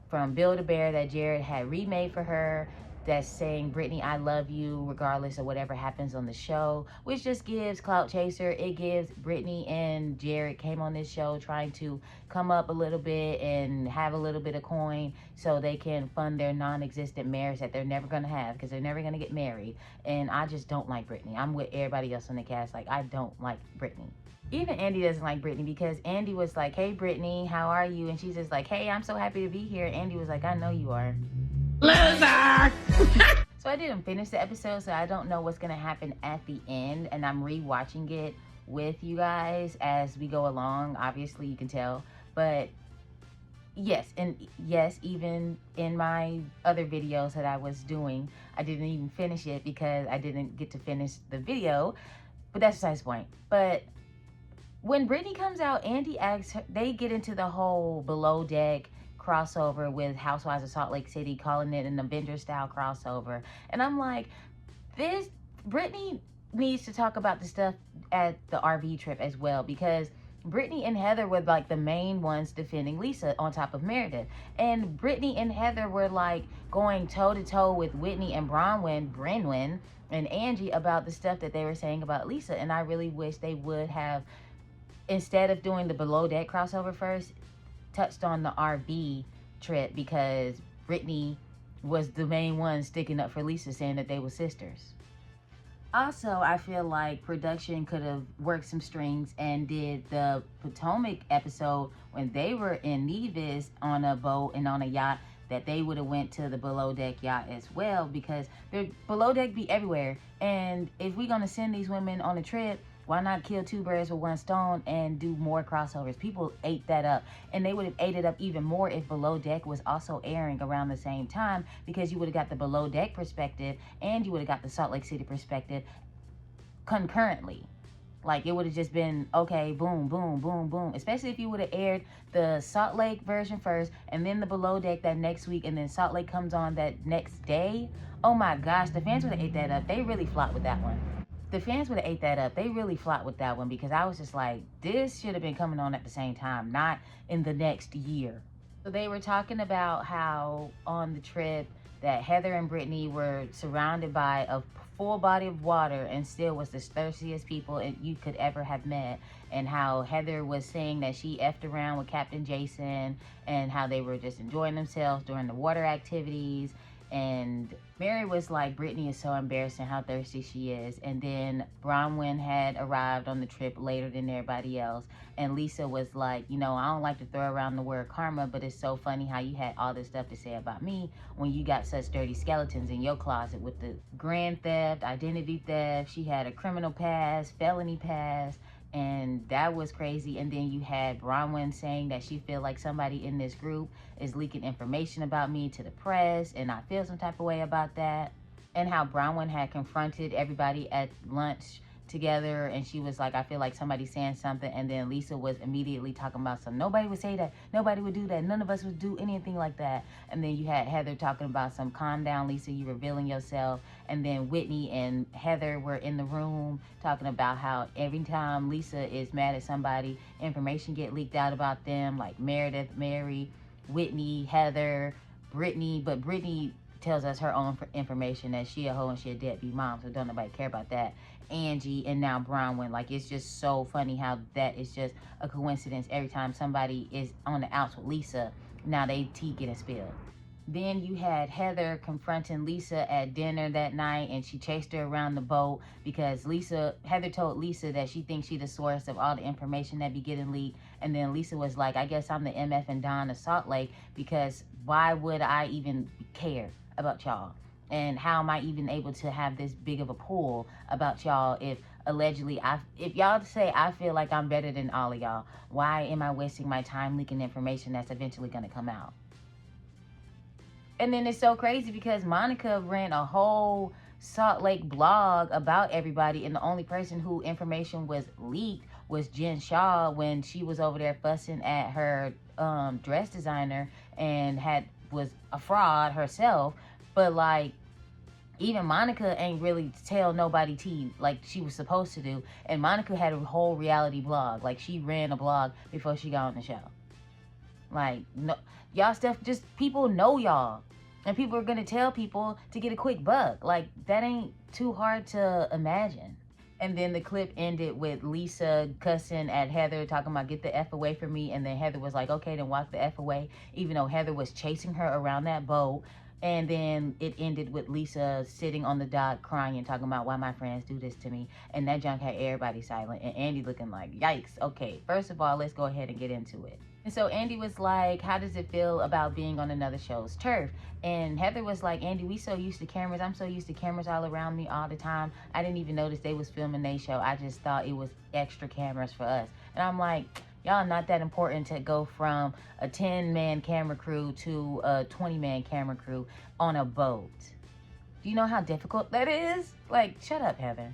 from Build-A-Bear that Jared had remade for her, that's saying, Brittany, I love you regardless of whatever happens on the show, which just gives clout chaser. It gives Brittany and Jared came on this show trying to come up a little bit and have a little bit of coin so they can fund their non-existent marriage that they're never going to have, because they're never going to get married. And I just don't like Brittany. I'm with everybody else on the cast. Like, I don't like Brittany. Even Andy doesn't like Brittany, because Andy was like, hey, Brittany, how are you? And she's just like, hey, I'm so happy to be here. Andy was like, I know you are. Loser! So I didn't finish the episode, so I don't know what's going to happen at the end. And I'm rewatching it with you guys as we go along. Obviously, you can tell. But yes, even in my other videos that I was doing, I didn't even finish it because I didn't get to finish the video. But that's besides the point. But when Brittany comes out, Andy asks her, they get into the whole below deck crossover with Housewives of Salt Lake City, calling it an Avengers style crossover. And I'm like, Brittany needs to talk about the stuff at the RV trip as well, because Whitney and Heather were like the main ones defending Lisa on top of Meredith. And Whitney and Heather were like going toe to toe with Whitney and Bronwyn and Angie about the stuff that they were saying about Lisa. And I really wish they would have, instead of doing the below deck crossover first, touched on the RV trip, because Whitney was the main one sticking up for Lisa, saying that they were sisters. Also, I feel like production could have worked some strings and did the Potomac episode when they were in Nevis on a boat and on a yacht, that they would have went to the below deck yacht as well, because their below deck be everywhere. And if we're gonna send these women on a trip, why not kill two birds with one stone and do more crossovers? People ate that up, and they would have ate it up even more if Below Deck was also airing around the same time, because you would have got the Below Deck perspective and you would have got the Salt Lake City perspective concurrently. Like, it would have just been, okay, boom, boom, boom, boom. Especially if you would have aired the Salt Lake version first and then the Below Deck that next week, and then Salt Lake comes on that next day. Oh my gosh, the fans would have ate that up. They really flopped with that one. The fans would have ate that up. They really flopped with that one, because I was just like, this should have been coming on at the same time, not in the next year. So they were talking about how on the trip that Heather and Brittany were surrounded by a full body of water and still was the thirstiest people you could ever have met, and how Heather was saying that she effed around with Captain Jason, and how they were just enjoying themselves during the water activities. And Mary was like, Brittany is so embarrassing how thirsty she is. And then Bronwyn had arrived on the trip later than everybody else. And Lisa was like, you know, I don't like to throw around the word karma, but it's so funny how you had all this stuff to say about me when you got such dirty skeletons in your closet with the grand theft, identity theft. She had a criminal past, felony past. And that was crazy. And then you had Bronwyn saying that she feel like somebody in this group is leaking information about me to the press, and I feel some type of way about that. And how Bronwyn had confronted everybody at lunch together, and she was like, I feel like somebody's saying something. And then Lisa was immediately talking about some, nobody would say that, nobody would do that, none of us would do anything like that. And then you had Heather talking about some, calm down Lisa, you revealing yourself. And then Whitney and Heather were in the room talking about how every time Lisa is mad at somebody, information get leaked out about them, like Meredith, Mary, Whitney, Heather, Brittany. But Brittany tells us her own information, that she a hoe and she a deadbeat mom, so don't nobody care about that. Angie, and now Bronwyn. Like, it's just so funny how that is just a coincidence. Every time somebody is on the outs with Lisa, now they tea getting spilled. Then you had Heather confronting Lisa at dinner that night, and she chased her around the boat because Heather told Lisa that she thinks she's the source of all the information that be getting leaked. And then Lisa was like, I guess I'm the MF and Don of Salt Lake, because why would I even care about y'all? And how am I even able to have this big of a pull about y'all if allegedly, if y'all say I feel like I'm better than all of y'all, why am I wasting my time leaking information that's eventually going to come out? And then it's so crazy because Monica ran a whole Salt Lake blog about everybody, and the only person who information was leaked was Jen Shaw, when she was over there fussing at her dress designer and was a fraud herself. But like, even Monica ain't really tell nobody tea like she was supposed to do. And Monica had a whole reality blog. Like, she ran a blog before she got on the show. Like, no, y'all stuff, just people know y'all. And people are gonna tell people to get a quick buck. Like, that ain't too hard to imagine. And then the clip ended with Lisa cussing at Heather, talking about get the F away from me. And then Heather was like, okay, then walk the F away. Even though Heather was chasing her around that boat. And then it ended with Lisa sitting on the dock crying and talking about why my friends do this to me. And that junk had everybody silent. And Andy looking like, yikes. Okay, first of all, let's go ahead and get into it. And so Andy was like, how does it feel about being on another show's turf? And Heather was like, Andy, we so used to cameras. I'm so used to cameras all around me all the time. I didn't even notice they was filming their show. I just thought it was extra cameras for us. And I'm like, y'all not that important to go from a 10-man camera crew to a 20-man camera crew on a boat. Do you know how difficult that is? Like, shut up, Heather.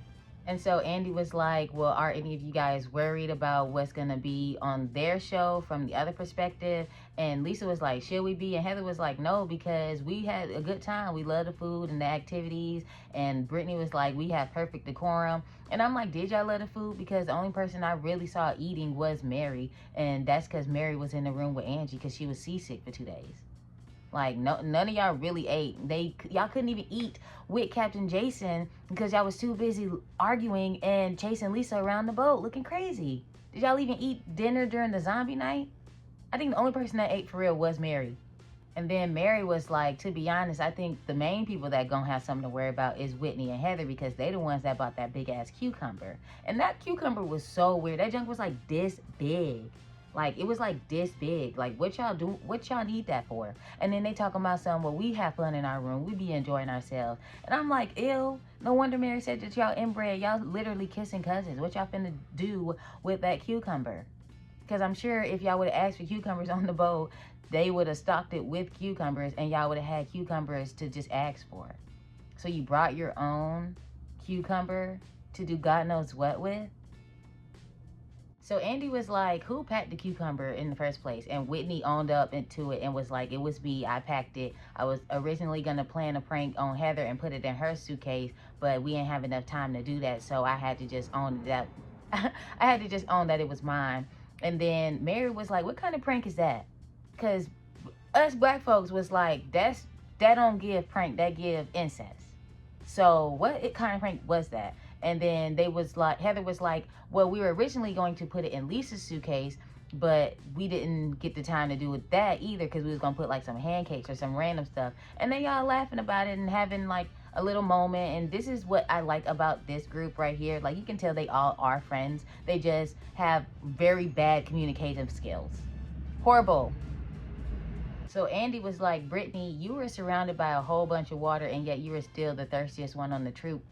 And so Andy was like, well, are any of you guys worried about what's going to be on their show from the other perspective? And Lisa was like, should we be? And Heather was like, no, because we had a good time. We love the food and the activities. And Brittany was like, we have perfect decorum. And I'm like, did y'all love the food? Because the only person I really saw eating was Mary. And that's because Mary was in the room with Angie because she was seasick for 2 days. Like, no, none of y'all really ate. Y'all couldn't even eat with Captain Jason because y'all was too busy arguing and chasing Lisa around the boat looking crazy. Did y'all even eat dinner during the zombie night? I think the only person that ate for real was Mary. And then Mary was like, to be honest, I think the main people that gonna have something to worry about is Whitney and Heather because they the ones that bought that big ass cucumber. And that cucumber was so weird. That junk was like this big. Like, it was like this big. Like, what y'all do? What y'all need that for? And then they talking about something, well, we have fun in our room. We be enjoying ourselves. And I'm like, ew. No wonder Mary said that y'all inbred. Y'all literally kissing cousins. What y'all finna do with that cucumber? Because I'm sure if y'all would have asked for cucumbers on the boat, they would have stocked it with cucumbers and y'all would have had cucumbers to just ask for. So you brought your own cucumber to do God knows what with? So Andy was like, who packed the cucumber in the first place? And Whitney owned up into it and was like, it was me. I packed it. I was originally going to plan a prank on Heather and put it in her suitcase, but we didn't have enough time to do that. So I had to just own that. I had to just own that it was mine. And then Mary was like, what kind of prank is that? Because us black folks was like, that don't give prank, that give incest. So what kind of prank was that? And then they was like, Heather was like, well, we were originally going to put it in Lisa's suitcase, but we didn't get the time to do it that either because we was going to put like some pancakes or some random stuff. And then y'all laughing about it and having like a little moment. And this is what I like about this group right here. Like, you can tell they all are friends. They just have very bad communicative skills. Horrible. So Andy was like, Brittany, you were surrounded by a whole bunch of water and yet you were still the thirstiest one on the trip,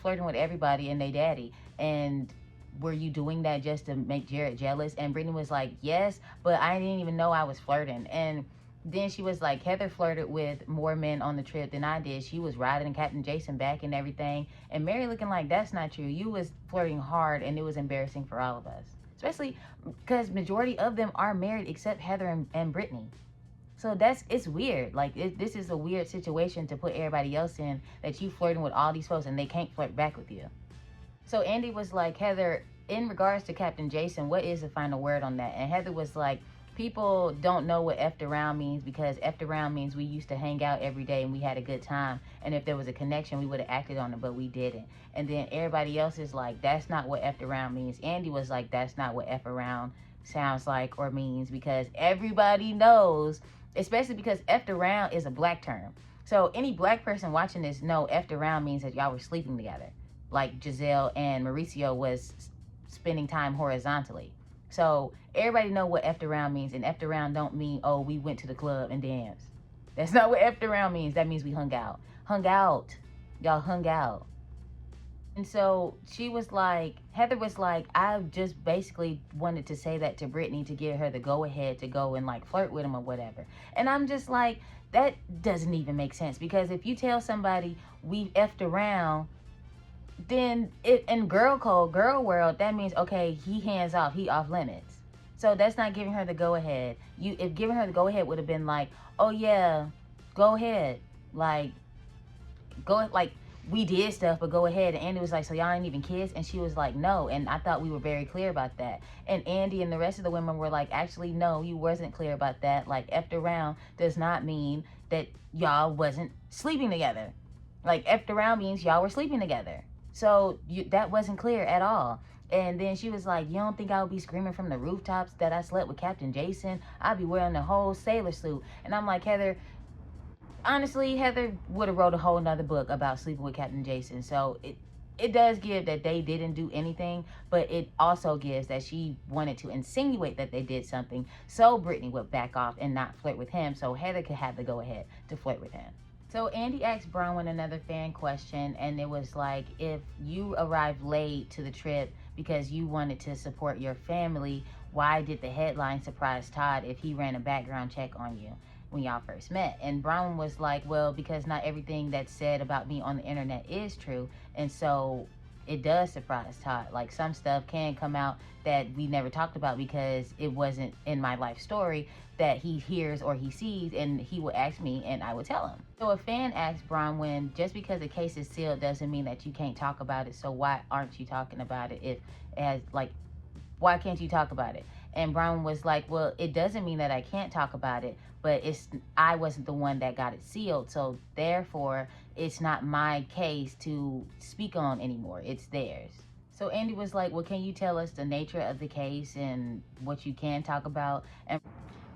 flirting with everybody and they daddy. And were you doing that just to make Jared jealous? And Brittany was like, yes, but I didn't even know I was flirting. And then she was like, Heather flirted with more men on the trip than I did. She was riding Captain Jason back and everything. And Mary looking like, that's not true. You was flirting hard and it was embarrassing for all of us. Especially because majority of them are married except Heather and Brittany. So it's weird. Like, this is a weird situation to put everybody else in, that you flirting with all these folks and they can't flirt back with you. So Andy was like, Heather, in regards to Captain Jason, what is the final word on that? And Heather was like, people don't know what effed around means because effed around means we used to hang out every day and we had a good time. And if there was a connection, we would have acted on it, but we didn't. And then everybody else is like, that's not what effed around means. Andy was like, that's not what F around sounds like or means because everybody knows, especially because effed around is a black term. So any black person watching this know effed around means that y'all were sleeping together. Like Giselle and Mauricio was spending time horizontally. So everybody know what effed around means, and effed around don't mean, oh, we went to the club and danced. That's not what effed around means. That means we hung out. Hung out. Y'all hung out. And so she was like, Heather was like, I just basically wanted to say that to Brittany to give her the go ahead to go and like flirt with him or whatever. And I'm just like, that doesn't even make sense because if you tell somebody we effed around, then in girl code, girl world, that means, okay, he hands off, he off limits. So that's not giving her the go ahead. If giving her the go ahead would have been like, oh yeah, go ahead. Like, we did stuff, but go ahead. And Andy was like, so y'all ain't even kiss? And she was like, no. And I thought we were very clear about that. And Andy and the rest of the women were like, actually, no, you wasn't clear about that. Like, effed around does not mean that y'all wasn't sleeping together. Like, effed around means y'all were sleeping together. So that wasn't clear at all. And then she was like, you don't think I would be screaming from the rooftops that I slept with Captain Jason? I'd be wearing the whole sailor suit. And I'm like, Heather, honestly, Heather would have wrote a whole nother book about sleeping with Captain Jason. So it does give that they didn't do anything, but it also gives that she wanted to insinuate that they did something so Brittany would back off and not flirt with him so Heather could have the go ahead to flirt with him. So Andy asked Bronwyn another fan question, and it was like, if you arrived late to the trip because you wanted to support your family, why did the headline surprise Todd if he ran a background check on you? when y'all first met. And Bronwyn was like, well, because not everything that's said about me on the internet is true. And so it does surprise Todd. Like, some stuff can come out that we never talked about because it wasn't in my life story that he hears or he sees, and he would ask me and I would tell him. So a fan asked Bronwyn, just because the case is sealed doesn't mean that you can't talk about it, so why aren't you talking about it? If it has, like, why can't you talk about it? And Bronwyn was like, well, it doesn't mean that I can't talk about it, but I wasn't the one that got it sealed, so therefore it's not my case to speak on anymore, it's theirs. So Andy was like, well, can you tell us the nature of the case and what you can talk about? And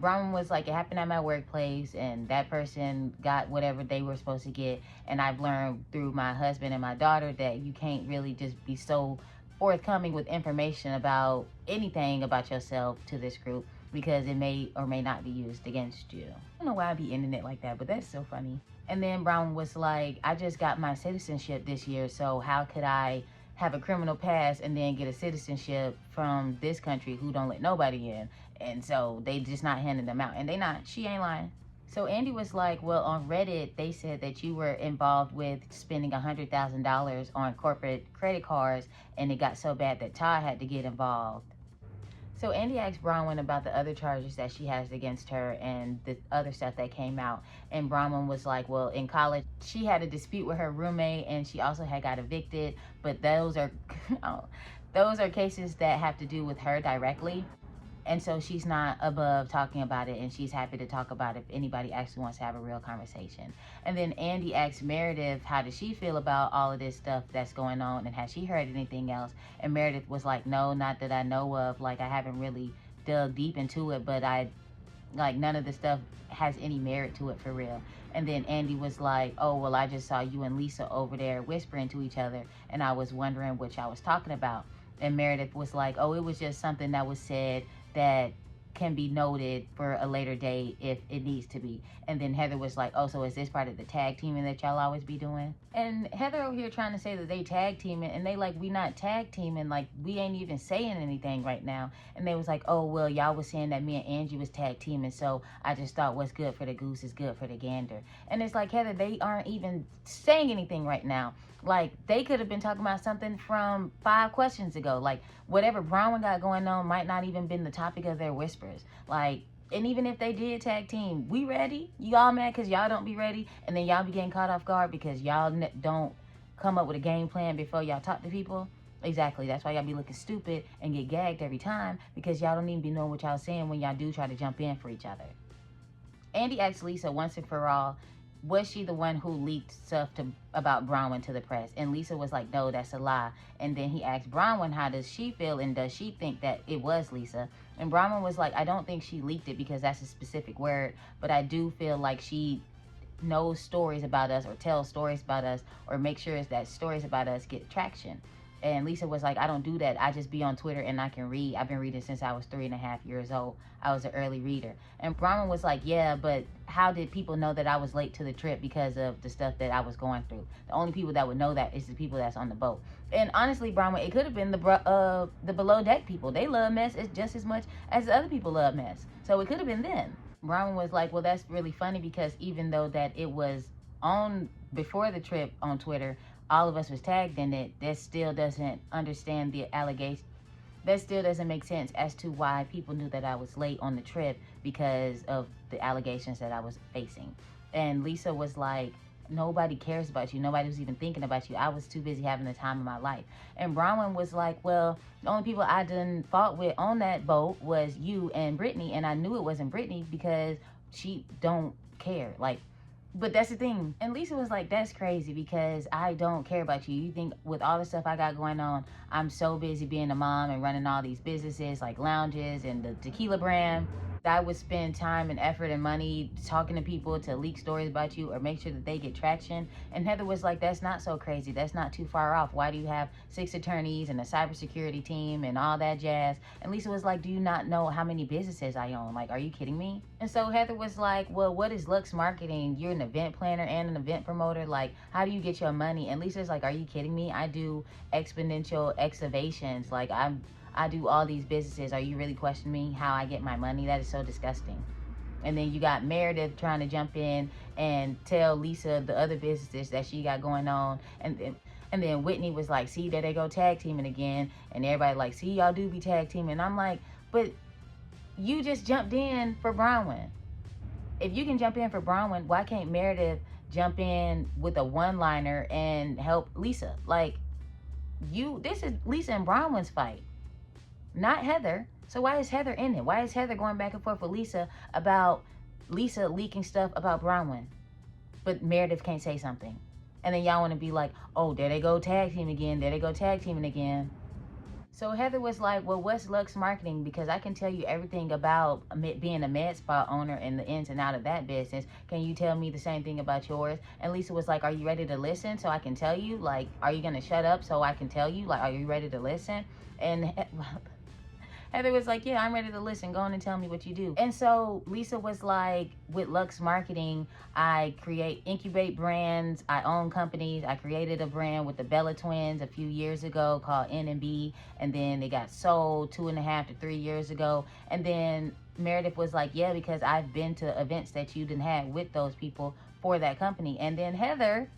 Bronwyn was like, it happened at my workplace and that person got whatever they were supposed to get, and I've learned through my husband and my daughter that you can't really just be so forthcoming with information about anything about yourself to this group, because it may or may not be used against you. I don't know why I'd be ending it like that, but that's so funny. And then Bronwyn was like, I just got my citizenship this year, so how could I have a criminal past and then get a citizenship from this country who don't let nobody in? And so they just not handing them out, and they not, she ain't lying. So Andy was like, well, on Reddit, they said that you were involved with spending $100,000 on corporate credit cards, and it got so bad that Todd had to get involved. So Andy asked Bronwyn about the other charges that she has against her and the other stuff that came out. And Bronwyn was like, well, in college, she had a dispute with her roommate, and she also had got evicted. But those are, those are cases that have to do with her directly. And so she's not above talking about it, and she's happy to talk about it if anybody actually wants to have a real conversation. And then Andy asked Meredith, how does she feel about all of this stuff that's going on, and has she heard anything else? And Meredith was like, no, not that I know of. Like, I haven't really dug deep into it, but none of the stuff has any merit to it for real. And then Andy was like, oh, well, I just saw you and Lisa over there whispering to each other, and I was wondering what y'all was talking about. And Meredith was like, oh, it was just something that was said that can be noted for a later date if it needs to be. And then Heather was like, oh, so is this part of the tag teaming that y'all always be doing? And Heather over here trying to say that they tag teaming, and they like, we not tag teaming, like we ain't even saying anything right now. And they was like, oh, well, y'all was saying that me and Angie was tag teaming, so I just thought what's good for the goose is good for the gander. And it's like, Heather, they aren't even saying anything right now. Like, they could have been talking about something from 5 questions ago. Like, whatever Bronwyn got going on might not even been the topic of their whispers. Like, and even if they did tag team, we ready? You all mad because y'all don't be ready? And then y'all be getting caught off guard because y'all don't come up with a game plan before y'all talk to people? Exactly. That's why y'all be looking stupid and get gagged every time, because y'all don't even be knowing what y'all saying when y'all do try to jump in for each other. Andy asked Lisa once and for all, was she the one who leaked stuff about Bronwyn to the press? And Lisa was like, no, that's a lie. And then he asked Bronwyn, how does she feel, and does she think that it was Lisa? And Bronwyn was like, I don't think she leaked it because that's a specific word, but I do feel like she knows stories about us, or tells stories about us, or makes sure that stories about us get traction. And Lisa was like, I don't do that. I just be on Twitter and I can read. I've been reading since I was 3.5 years old. I was an early reader. And Bronwyn was like, yeah, but how did people know that I was late to the trip because of the stuff that I was going through? The only people that would know that is the people that's on the boat. And honestly, Bronwyn, it could have been the below deck people. They love mess just as much as the other people love mess. So it could have been them. Bronwyn was like, well, that's really funny, because even though that it was on before the trip on Twitter, all of us was tagged in it, that still doesn't understand the allegation. That still doesn't make sense as to why people knew that I was late on the trip because of the allegations that I was facing. And Lisa was like, nobody cares about you. Nobody was even thinking about you. I was too busy having the time of my life. And Bronwyn was like, well, the only people I done fought with on that boat was you and Brittany. And I knew it wasn't Brittany because she don't care. Like, but that's the thing. And Lisa was like, that's crazy because I don't care about you. You think with all the stuff I got going on, I'm so busy being a mom and running all these businesses like lounges and the tequila brand, I would spend time and effort and money talking to people to leak stories about you or make sure that they get traction. And Heather was like, that's not so crazy. That's not too far off. Why do you have 6 attorneys and a cybersecurity team and all that jazz? And Lisa was like, do you not know how many businesses I own? Like, are you kidding me? And so Heather was like, well, what is Lux Marketing? You're an event planner and an event promoter. Like, how do you get your money? And Lisa's like, are you kidding me? I do exponential excavations. Like, I do all these businesses. Are you really questioning me how I get my money? That is so disgusting. And then you got Meredith trying to jump in and tell Lisa the other businesses that she got going on. And then Whitney was like, see, there they go tag teaming again. And everybody like, see, y'all do be tag teaming. And I'm like, but you just jumped in for Bronwyn. If you can jump in for Bronwyn, why can't Meredith jump in with a one-liner and help Lisa? Like, this is Lisa and Bronwyn's fight, not Heather. So why is Heather in it? Why is Heather going back and forth with Lisa about Lisa leaking stuff about Bronwyn? But Meredith can't say something. And then y'all want to be like, oh, there they go tag team again. There they go tag teaming again. So Heather was like, well, what's Lux Marketing? Because I can tell you everything about being a med spa owner and the ins and out of that business. Can you tell me the same thing about yours? And Lisa was like, are you ready to listen so I can tell you? Like, are you going to shut up so I can tell you? Like, are you ready to listen? And Heather was like, yeah, I'm ready to listen. Go on and tell me what you do. And so Lisa was like, with Lux Marketing, I incubate brands. I own companies. I created a brand with the Bella twins a few years ago called N&B. And then they got sold 2.5 to 3 years ago. And then Meredith was like, yeah, because I've been to events that you didn't have with those people for that company. And then Heather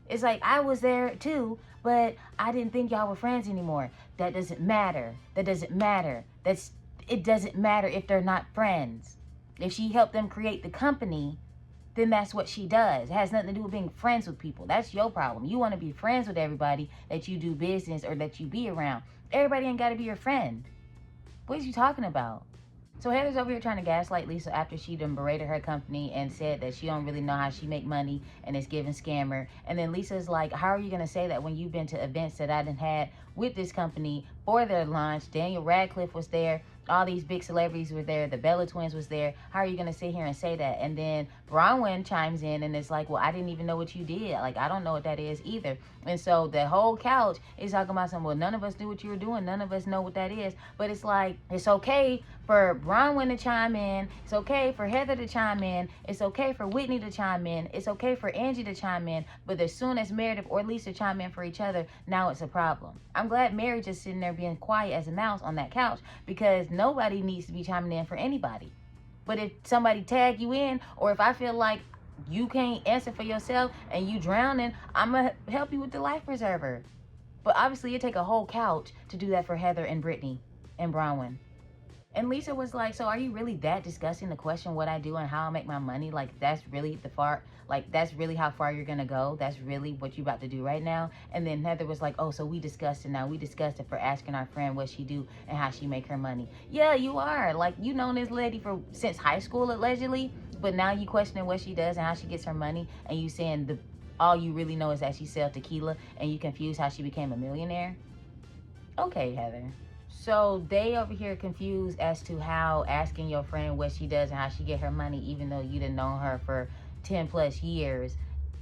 is like, I was there too, but I didn't think y'all were friends anymore. That doesn't matter. That doesn't matter. It doesn't matter if they're not friends. If she helped them create the company, then that's what she does. It has nothing to do with being friends with people. That's your problem. You want to be friends with everybody that you do business or that you be around. Everybody ain't got to be your friend. What are you talking about? So Heather's over here trying to gaslight Lisa after she done berated her company and said that she don't really know how she make money and is giving scammer. And then Lisa's like, how are you going to say that when you've been to events that I done had with this company for their launch? Daniel Radcliffe was there. All these big celebrities were there. The Bella twins was there. How are you going to sit here and say that? And then Bronwyn chimes in and it's like, well, I didn't even know what you did. Like, I don't know what that is either. And so the whole couch is talking about something. Well, none of us knew what you were doing. None of us know what that is. But it's like, it's okay for Bronwyn to chime in. It's okay for Heather to chime in. It's okay for Whitney to chime in. It's okay for Angie to chime in. But as soon as Meredith or Lisa chime in for each other, now it's a problem. I'm glad Mary's just sitting there being quiet as a mouse on that couch, because nobody needs to be chiming in for anybody. But if somebody tag you in, or if I feel like you can't answer for yourself and you drowning, I'm going to help you with the life preserver. But obviously it take a whole couch to do that for Heather and Brittany and Bronwyn. And Lisa was like, so are you really that disgusting to question what I do and how I make my money? Like, that's really that's really how far you're going to go? That's really what you about to do right now? And then Heather was like, oh, so we discussed it now. We discussed it for asking our friend what she do and how she make her money. Yeah, you are. Like, you known this lady since high school, allegedly. But now you questioning what she does and how she gets her money. And you saying all you really know is that she sells tequila, and you confused how she became a millionaire? Okay, Heather. So they over here confused as to how asking your friend what she does and how she get her money, even though you done known her for 10 plus years,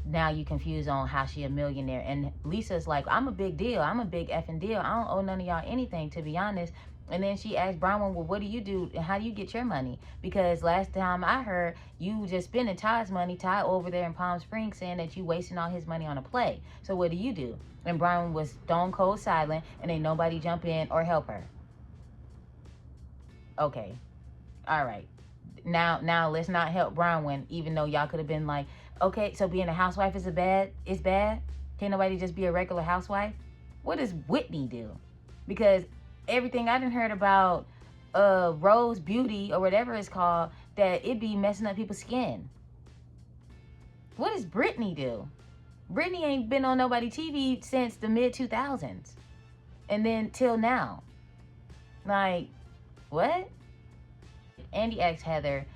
now you confused on how she a millionaire. And Lisa's like, I'm a big deal. I'm a big effing deal. I don't owe none of y'all anything, to be honest. And then she asked Bronwyn, well, what do you do and how do you get your money? Because last time I heard, you just spending Todd's money, Todd over there in Palm Springs, saying that you wasting all his money on a play. So what do you do? And Bronwyn was stone cold silent, and ain't nobody jump in or help her. Okay. All right. Now let's not help Bronwyn, even though y'all could have been like, okay, so being a housewife is bad? Can't nobody just be a regular housewife? What does Whitney do? Because everything I done heard about Rose Beauty or whatever it's called, that it be messing up people's skin. What does Brittany do? Brittany ain't been on nobody TV since the mid-2000s. And then till now. Like, what? Andy asked Heather,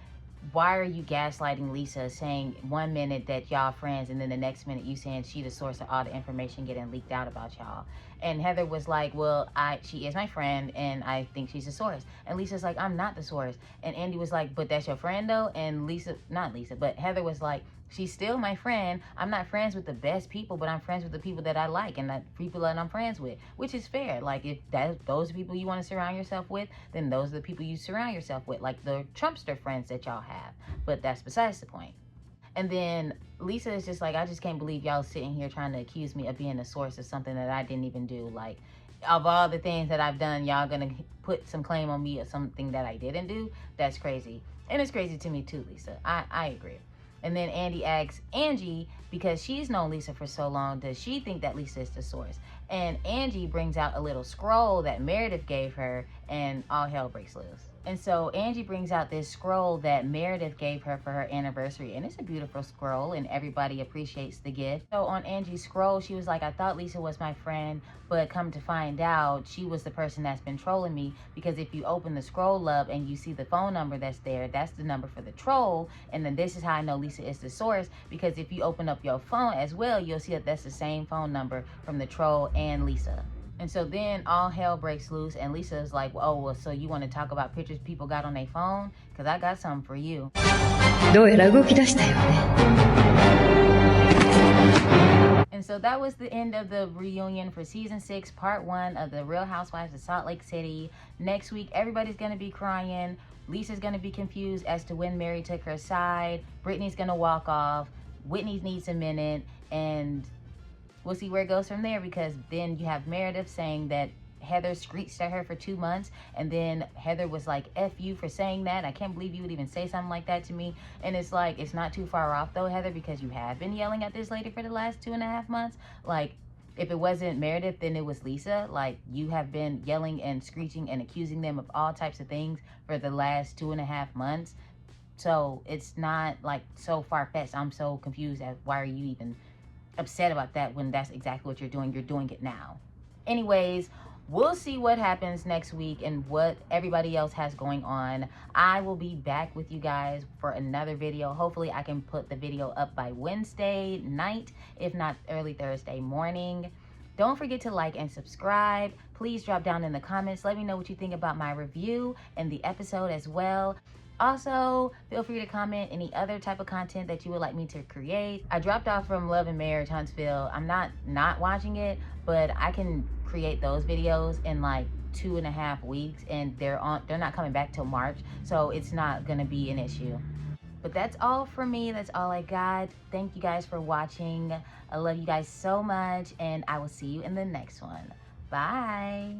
why are you gaslighting Lisa, saying 1 minute that y'all friends and then the next minute you saying she the source of all the information getting leaked out about y'all? And Heather was like, well, she is my friend and I think she's the source. And Lisa's like, I'm not the source. And Andy was like, but that's your friend though? And Heather was like, she's still my friend. I'm not friends with the best people, but I'm friends with the people that I like and the people that I'm friends with, which is fair. Like, if those are people you want to surround yourself with, then those are the people you surround yourself with, like the Trumpster friends that y'all have. But that's besides the point. And then Lisa is just like, I just can't believe y'all sitting here trying to accuse me of being the source of something that I didn't even do. Like, of all the things that I've done, y'all gonna put some claim on me or something that I didn't do. That's crazy. And it's crazy to me too, Lisa. I agree. And then Andy asks Angie, because she's known Lisa for so long, does she think that Lisa is the source? And Angie brings out a little scroll that Meredith gave her, and all hell breaks loose. And so Angie brings out this scroll that Meredith gave her for her anniversary, and it's a beautiful scroll, and everybody appreciates the gift. So on Angie's scroll, she was like, I thought Lisa was my friend, but come to find out, she was the person that's been trolling me, because if you open the scroll up and you see the phone number that's there, that's the number for the troll. And then this is how I know Lisa is the source, because if you open up your phone as well, you'll see that that's the same phone number from the troll and Lisa. And so then all hell breaks loose, and Lisa's like, oh, well, so you want to talk about pictures people got on their phone? Because I got something for you. どうやら動き出したよね。 And so that was the end of the reunion for season 6, part 1 of the Real Housewives of Salt Lake City. Next week, everybody's going to be crying. Lisa's going to be confused as to when Mary took her side. Brittany's going to walk off. Whitney needs a minute. And we'll see where it goes from there, because then you have Meredith saying that Heather screeched at her for 2 months, and then Heather was like, F you for saying that. I can't believe you would even say something like that to me. And it's like, it's not too far off though, Heather, because you have been yelling at this lady for the last 2.5 months. Like, if it wasn't Meredith, then it was Lisa. Like, you have been yelling and screeching and accusing them of all types of things for the last 2.5 months. So it's not like so far-fetched. I'm so confused at why are you even upset about that when that's exactly what you're doing. You're doing it now. Anyways, we'll see what happens next week and what everybody else has going on. I will be back with you guys for another video. Hopefully I can put the video up by Wednesday night, if not early Thursday morning. Don't forget to like and subscribe. Please drop down in the comments. Let me know what you think about my review and the episode as well. Also, feel free to comment any other type of content that you would like me to create. I dropped off from Love and Marriage Huntsville. I'm not watching it, but I can create those videos in like 2.5 weeks, and they're not coming back till March, so it's not gonna be an issue. But that's all for me. That's all I got. Thank you guys for watching. I love you guys so much, and I will see you in the next one. Bye.